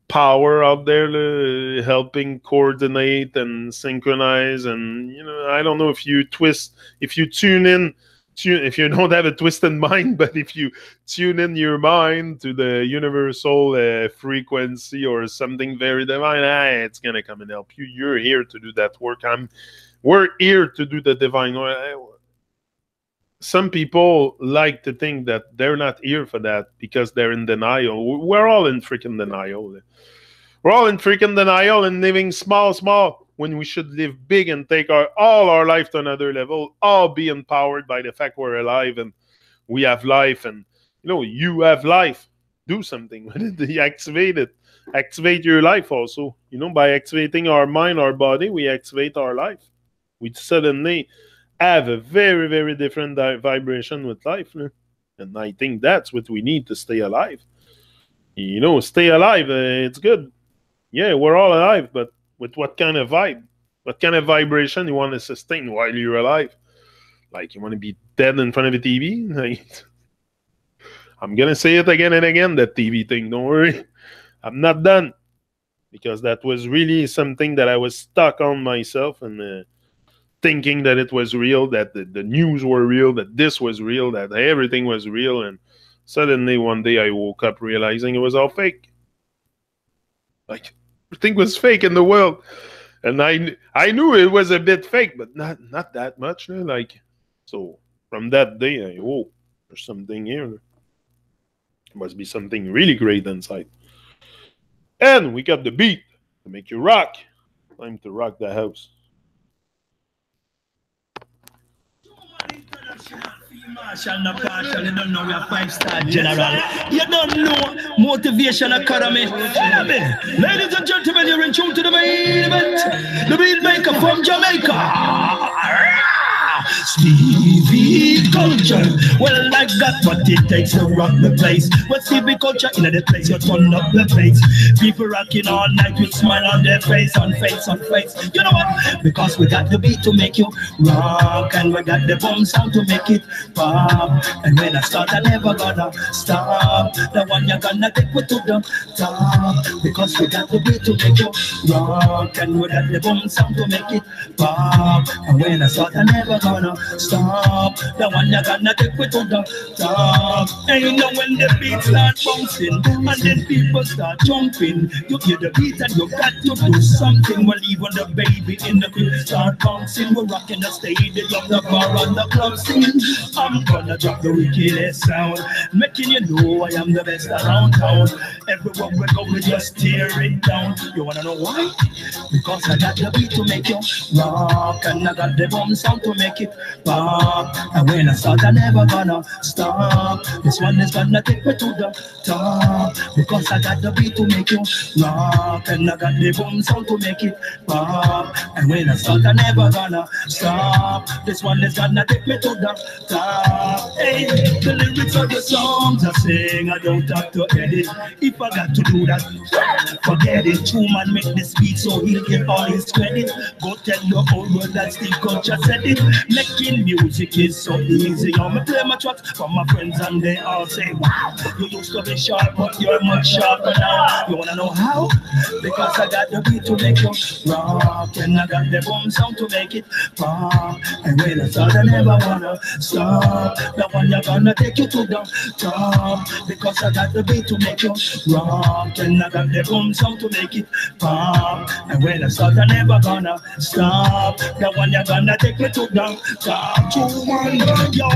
power out there helping coordinate and synchronize. And, you know, I don't know if you tune in, if you don't have a twisted mind, but if you tune in your mind to the universal frequency or something very divine, it's going to come and help you. You're here to do that work. We're here to do the divine work. Some people like to think that they're not here for that because they're in denial. We're all in freaking denial. We're all in freaking denial and living small when we should live big and take all our life to another level, all be empowered by the fact we're alive and we have life. And, you know, you have life. Do something with it. Activate it. Activate your life also. You know, by activating our mind, our body, we activate our life. We suddenly have a very, very different vibration with life. And I think that's what we need to stay alive. You know, stay alive, it's good. Yeah, we're all alive, but with what kind of vibe? What kind of vibration you want to sustain while you're alive? Like, you want to be dead in front of a TV? Like, I'm going to say it again and again, that TV thing. Don't worry. I'm not done. Because that was really something that I was stuck on myself and thinking that it was real, that the news were real, that this was real, that everything was real. And suddenly one day I woke up realizing it was all fake. Like, everything was fake in the world. And I knew it was a bit fake, but not that much. Like, so from that day, oh, there's something here. There must be something really great inside. And we got the beat to make you rock. Time to rock the house.
Marshall, no partial, you don't know we are 5-star general. You don't know Motivation Academy. Ladies and gentlemen, you're in tune to the main event. The beat maker from Jamaica. Stevie Culture. Well, I got what it takes to rock the place. When Stevie Culture in the place, you turn up the place. People rocking all night with smile on their face, on face. You know what? Because we got the beat to make you rock, and we got the boom sound to make it pop. And when I start, I never gonna stop. The one you're gonna take me to the top. Because we got the beat to make you rock, and we got the boom sound to make it pop. And when I start, I never gonna stop. The one you're gonna take me to the top. And you know when the beat start bouncing, and then people start jumping, you hear the beat and you got to do something. Well, even the baby in the crib start bouncing. We're rocking the stadium, the bar and the club scene. I'm gonna drop the wickedest sound, making you know I am the best around town. Everywhere we go, we just tear it down. You wanna know why? Because I got the beat to make you rock, and I got the boom sound to make it pop. And when I start, I never gonna stop. This one is gonna take me to the top. Because I got the beat to make you rock, and I got the boom sound to make it pop. And when I start, I never gonna stop. This one is gonna take me to the top. Hey, the lyrics of the songs I sing, I don't have to edit. If I got to do that, forget it. True man make this beat so he'll get all his credit. Go tell your whole world that Steve Culture said it. Making music is so easy easy. On me play my tracks for my friends and they all say, wow, you used to be sharp, but you're much sharper now. You wanna know how? Because I got the beat to make you rock, and I got the boom sound to make it pop. And when I start, I never wanna stop. The one you're gonna take you to the top. Because I got the beat to make you rock, and I got the boom sound to make it pop. And when I start, I never gonna stop. The one you're gonna take me to the top. 2-1, yo.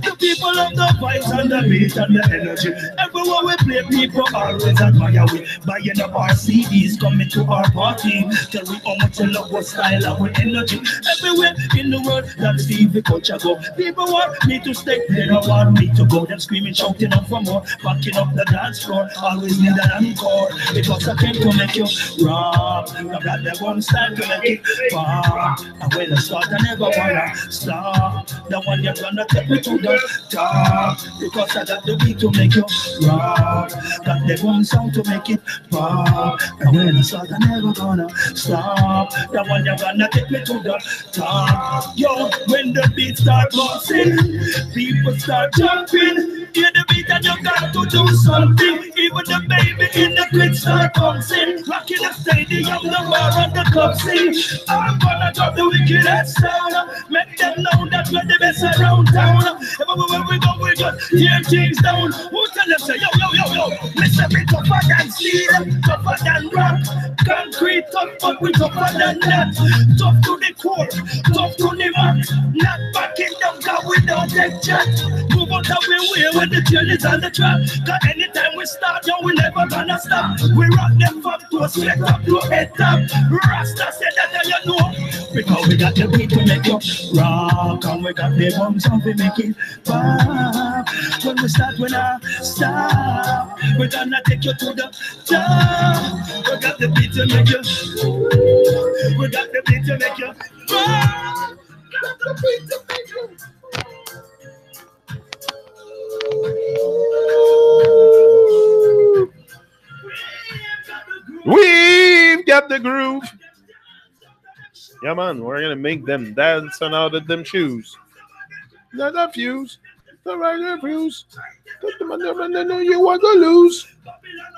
The people of the vibes and the beat and the energy. Everywhere we play, people always admire we. Buying up our CDs, coming to our party. Tell we how much you love our style and our energy. Everywhere in the world, that's Stevie Culture go. People want me to stay, they don't want me to go. Them screaming, shouting out for more, backing up the dance floor. Always need an encore, because I came to make you rock. I got the one style to make it pop. And when I start, I never wanna stop. The one you're gonna take me to the top. Because I got the beat to make you rock. Got the one sound to make it pop. And when I start, I never gonna stop. The one you're gonna take me to the top. Yo, when the beat start bouncing, people start jumping. Hear the beat and you got to do something. Even the baby in the crib start bouncing. Rocking the stadium, the bar and the club sing. I'm gonna drop the wickedest sound. Make them know that we're the best around town. Everywhere we go, we just tear things down. Who tell them say, yo, yo, yo, yo. Mr. Be tougher than steel, tougher than rock. Concrete tough, but we tougher than that. Tough to the core, tough to the max. Not backing down, cause we don't take chat. Move out of the way when the trail is on the track. Cause anytime we start, yo, we never gonna stop. We rock them from to straight up to head top. Rasta said that you know. Because we got the beat to make you rock. And we got the bombs and we make it pop. When we start, when I stop, we're gonna take you to the top. We got the beat to make you. We got the beat to make you rock. We got the beat to make you.
We've got the groove. Yeah, man, we're gonna make them dance on out of them shoes. Not a fuse, the right fuse. No, you want to lose.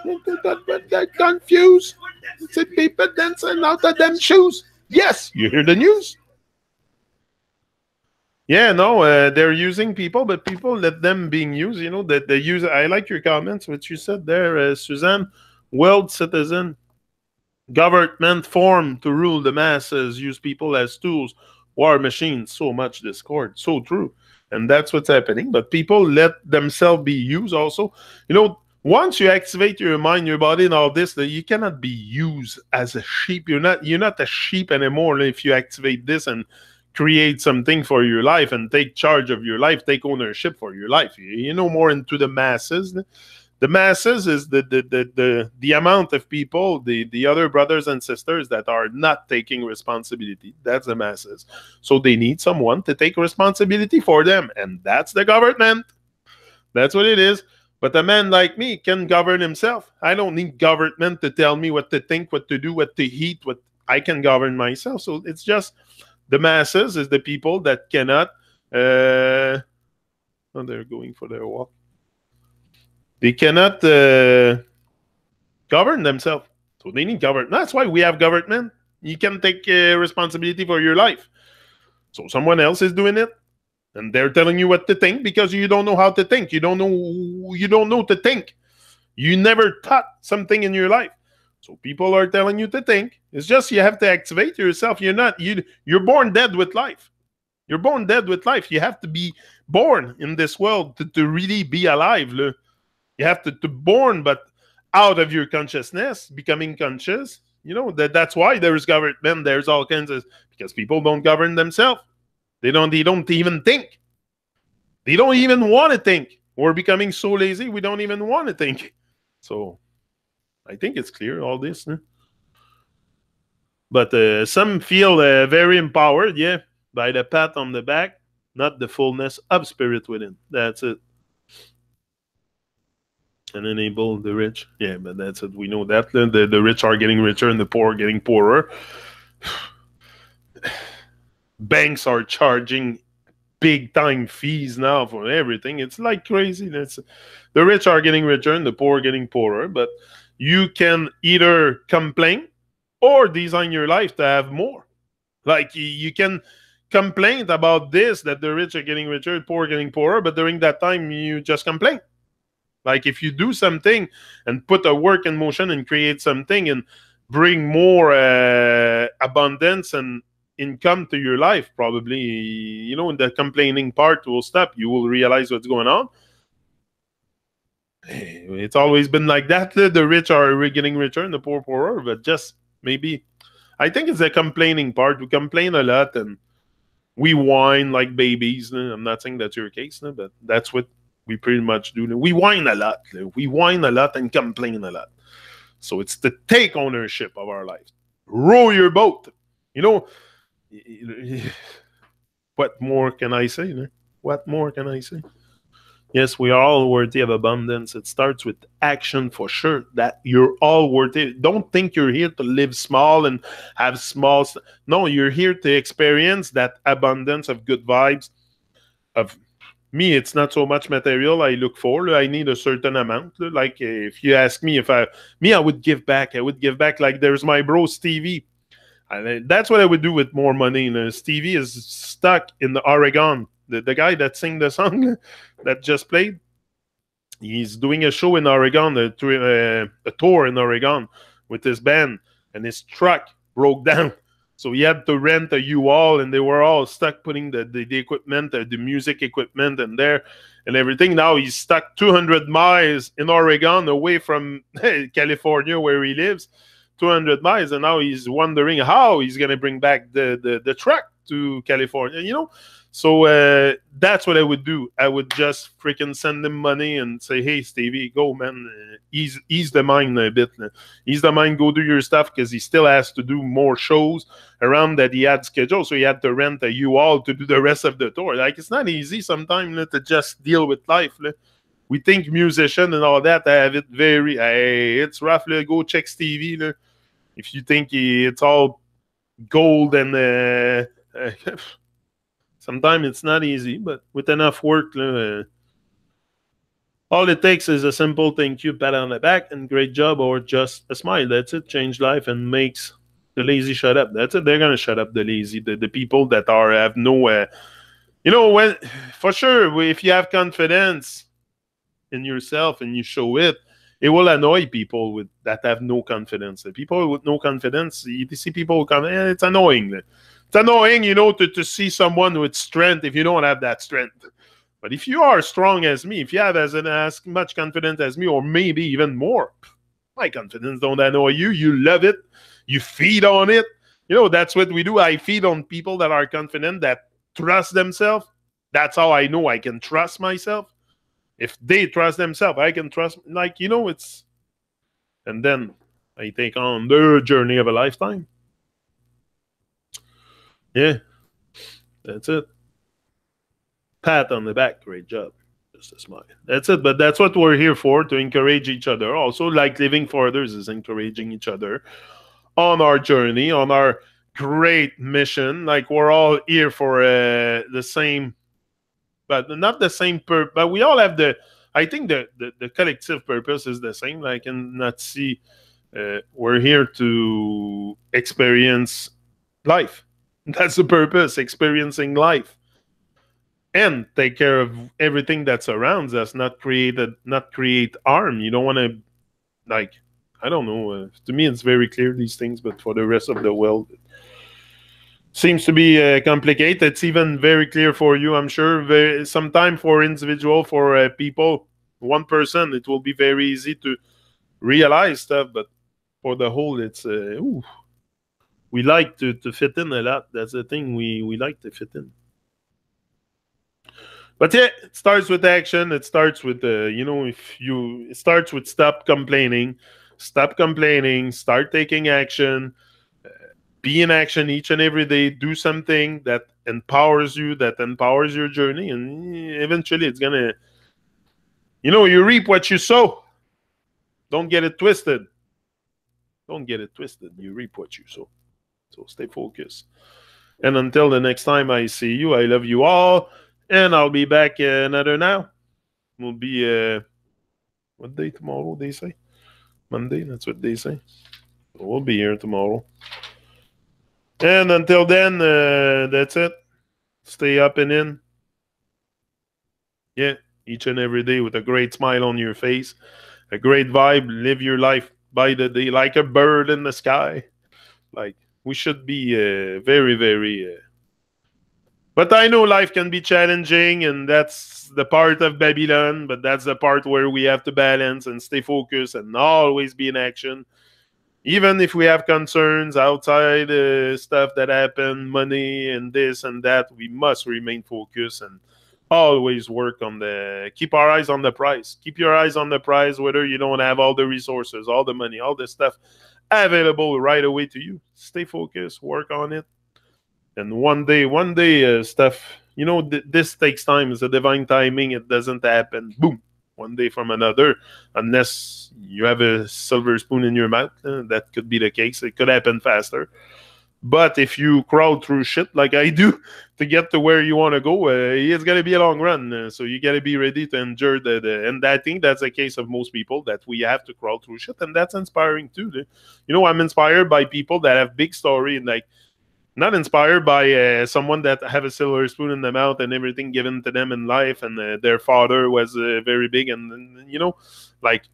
That confused. It's people dancing out of them shoes. Yes, you hear the news. Yeah, no, they're using people, but people let them being used. You know that they use. I like your comments, what you said there, Suzanne. World citizen, government formed to rule the masses, use people as tools, war machines. So much discord, so true, and that's what's happening. But people let themselves be used. Also, you know, once you activate your mind, your body, and all this, that you cannot be used as a sheep. You're not a sheep anymore if you activate this and create something for your life and take charge of your life, take ownership for your life. You know, more into the masses. The masses is the amount of people, the other brothers and sisters that are not taking responsibility. That's the masses. So they need someone to take responsibility for them, and that's the government. That's what it is. But a man like me can govern himself. I don't need government to tell me what to think, what to do, what to eat. What I can govern myself. So it's just the masses is the people that cannot. Oh, they're going for their walk. They cannot govern themselves. So they need government. That's why we have government. You can take responsibility for your life. So someone else is doing it, and they're telling you what to think because you don't know how to think. You don't know to think. You never taught something in your life. So people are telling you to think. It's just you have to activate yourself. You're born dead with life. You're born dead with life. You have to be born in this world to really be alive. You have to born, but out of your consciousness, becoming conscious. You know, that's why there is government. There's all kinds of, because people don't govern themselves. They don't even think. They don't even want to think. We're becoming so lazy, we don't even want to think. So I think it's clear, all this. Huh? But some feel very empowered, yeah, by the pat on the back, not the fullness of spirit within. That's it. And enable the rich. Yeah, but that's it. We know that. The rich are getting richer and the poor are getting poorer. Banks are charging big time fees now for everything. It's like crazy. The rich are getting richer and the poor are getting poorer. But you can either complain or design your life to have more. Like you can complain about this, that the rich are getting richer, the poor are getting poorer, but during that time you just complain. Like if you do something and put a work in motion and create something and bring more abundance and income to your life, probably, the complaining part will stop. You will realize what's going on. It's always been like that. The rich are getting richer and the poor poorer, but just maybe, I think it's the complaining part. We complain a lot and we whine like babies. I'm not saying that's your case, but that's what we pretty much do. We whine a lot. We whine a lot and complain a lot. So it's to take ownership of our life. Row your boat. What more can I say? What more can I say? Yes, we are all worthy of abundance. It starts with action for sure, that you're all worthy. Don't think you're here to live small and have small. No, you're here to experience that abundance of good vibes. Of me, it's not so much material I look for. I need a certain amount. Like if you ask me I would give back. I would give back. Like there's my bro Stevie. That's what I would do with more money. Stevie is stuck in the Oregon. The guy that sang the song that just played, he's doing a show in Oregon, a tour in Oregon with his band, and his truck broke down. So he had to rent a U-Haul, and they were all stuck putting the equipment, the music equipment in there and everything. Now he's stuck 200 miles in Oregon away from California where he lives, 200 miles, and now he's wondering how he's going to bring back the truck to California, So that's what I would do. I would just freaking send him money and say, hey, Stevie, go, man. Ease the mind a bit. Ease the mind, go do your stuff, because he still has to do more shows around that he had scheduled. So he had to rent a U-Haul to do the rest of the tour. Like, it's not easy sometimes to just deal with life. We think musician and all that, I have it it's rough. Go check Stevie. If you think it's all gold and... sometimes it's not easy, but with enough work, all it takes is a simple thank you, pat on the back, and great job, or just a smile. That's it. Change life and makes the lazy shut up. That's it. They're gonna shut up the lazy, the people that have no, when for sure, if you have confidence in yourself and you show it, it will annoy people that have no confidence. People with no confidence, you see people come, it's annoying. It's annoying, to see someone with strength if you don't have that strength. But if you are strong as me, if you have as much confidence as me, or maybe even more, my confidence don't annoy you. You love it. You feed on it. That's what we do. I feed on people that are confident, that trust themselves. That's how I know I can trust myself. If they trust themselves, I can trust. It's... And then I take on the journey of a lifetime. Yeah, that's it. Pat on the back, great job. Just a smile. That's it. But that's what we're here for, to encourage each other. Also, like living for others is encouraging each other on our journey, on our great mission. Like we're all here for the same, but not the same purpose. But we all have I think the collective purpose is the same. I cannot see. We're here to experience life. That's the purpose, experiencing life. And take care of everything that surrounds us, not create harm. You don't want to, I don't know. To me, it's very clear, these things, but for the rest of the world, it seems to be complicated. It's even very clear for you, I'm sure. Sometimes for individual, for people, one person, it will be very easy to realize stuff, but for the whole, it's... we like to fit in a lot. That's the thing. We like to fit in. But yeah, it starts with action. It starts with, it starts with stop complaining. Stop complaining. Start taking action. Be in action each and every day. Do something that empowers you, that empowers your journey. And eventually it's going to, you reap what you sow. Don't get it twisted. Don't get it twisted. You reap what you sow. So stay focused. And until the next time I see you, I love you all. And I'll be back another now. We'll be what day tomorrow? They say Monday. That's what they say. So we'll be here tomorrow. And until then, that's it. Stay up and in. Yeah, each and every day with a great smile on your face, a great vibe. Live your life by the day like a bird in the sky. Like we should be very, very. But I know life can be challenging, and that's the part of Babylon. But that's the part where we have to balance and stay focused and always be in action. Even if we have concerns outside stuff that happen, money and this and that, we must remain focused and always work on keep our eyes on the prize. Keep your eyes on the prize, whether you don't have all the resources, all the money, all the stuff available right away to you. Stay focused, work on it. And one day, stuff, this takes time. It's a divine timing. It doesn't happen, boom, one day from another, unless you have a silver spoon in your mouth. That could be the case. It could happen faster. But if you crawl through shit like I do to get to where you want to go, it's going to be a long run. So you got to be ready to endure and I think that's a case of most people, that we have to crawl through shit. And that's inspiring too. I'm inspired by people that have big story, and like, not inspired by someone that have a silver spoon in the mouth and everything given to them in life, and their father was very big, and like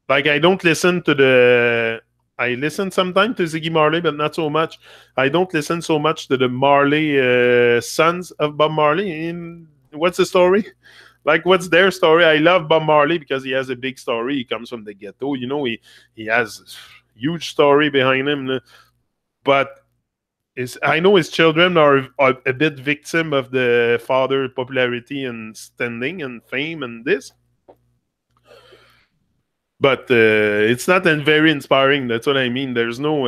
I don't listen to I listen sometimes to Ziggy Marley, but not so much. I don't listen so much to the Marley sons of Bob Marley. And what's the story? Like, what's their story? I love Bob Marley because he has a big story. He comes from the ghetto. He has a huge story behind him. But I know his children are a bit victim of the father popularity and standing and fame and this. But it's not very inspiring. That's what I mean. There's no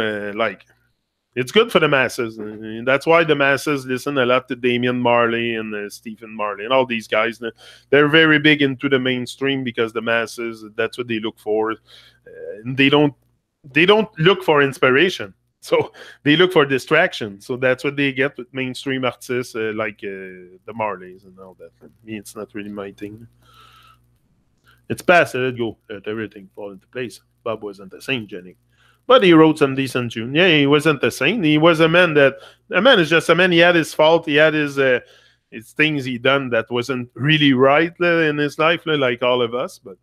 it's good for the masses. That's why the masses listen a lot to Damian Marley and Stephen Marley and all these guys. They're very big into the mainstream because the masses, that's what they look for. And they don't look for inspiration. So they look for distraction. So that's what they get with mainstream artists like the Marleys and all that. For me, it's not really my thing. It's past, let it go. Let everything fall into place. Bob wasn't the same, Jenny. But he wrote some decent tune. Yeah, he wasn't the same. He was a man is just a man. He had his fault. He had his things he done that wasn't really right in his life, like all of us. But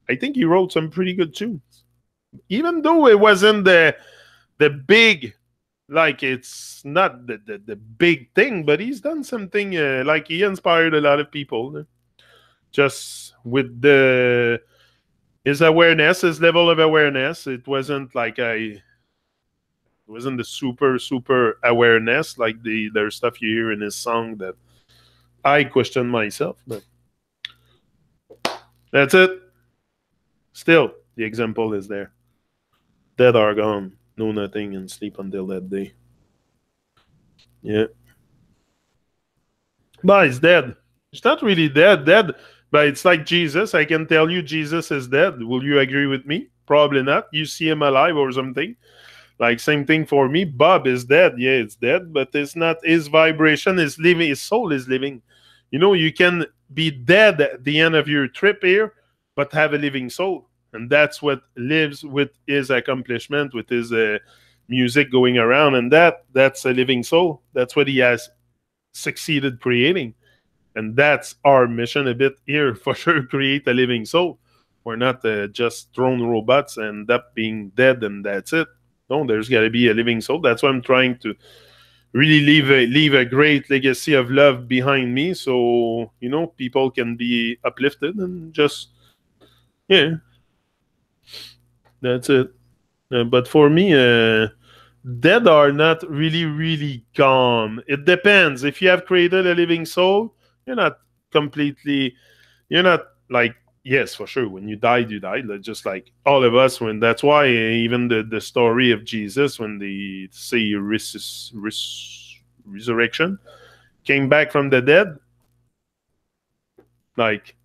I think he wrote some pretty good tunes. Even though it wasn't the big, like, it's not the big thing, but he's done something like he inspired a lot of people just with his awareness, his level of awareness. It wasn't like it wasn't the super awareness like there's stuff you hear in his song that I question myself. But that's it. Still, the example is there. Dead are gone, know nothing, and sleep until that day. Yeah. But he's dead. He's not really dead, but it's like Jesus. I can tell you Jesus is dead. Will you agree with me? Probably not. You see him alive or something. Like, same thing for me. Bob is dead. Yeah, it's dead, but it's not. His vibration is living. His soul is living. You can be dead at the end of your trip here, but have a living soul. And that's what lives with his accomplishment, with his music going around. And that's a living soul. That's what he has succeeded creating. And that's our mission a bit here, for sure, create a living soul. We're not just drone robots and end up being dead and that's it. No, there's got to be a living soul. That's why I'm trying to really leave a great legacy of love behind me, so people can be uplifted and just, yeah, that's it. But for me, dead are not really gone. It depends. If you have created a living soul, you're not completely, you're not like, yes, for sure, when you died, just like all of us. When that's why even the story of Jesus, when they say resurrection, came back from the dead, like,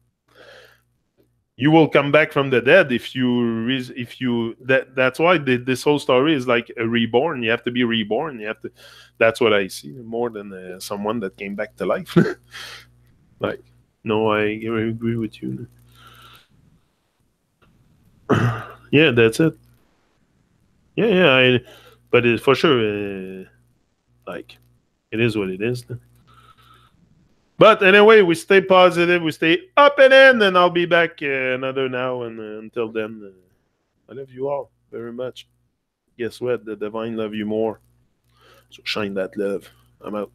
you will come back from the dead if you that's why this whole story is like a reborn. You have to be reborn. You have to. That's what I see more than someone that came back to life. Like, no, I agree with you. Yeah, that's it. Yeah, yeah. But for sure, like, it is what it is. But anyway, we stay positive, we stay up and in, and I'll be back another now. And until then, I love you all very much. Guess what? The divine love you more. So shine that love. I'm out.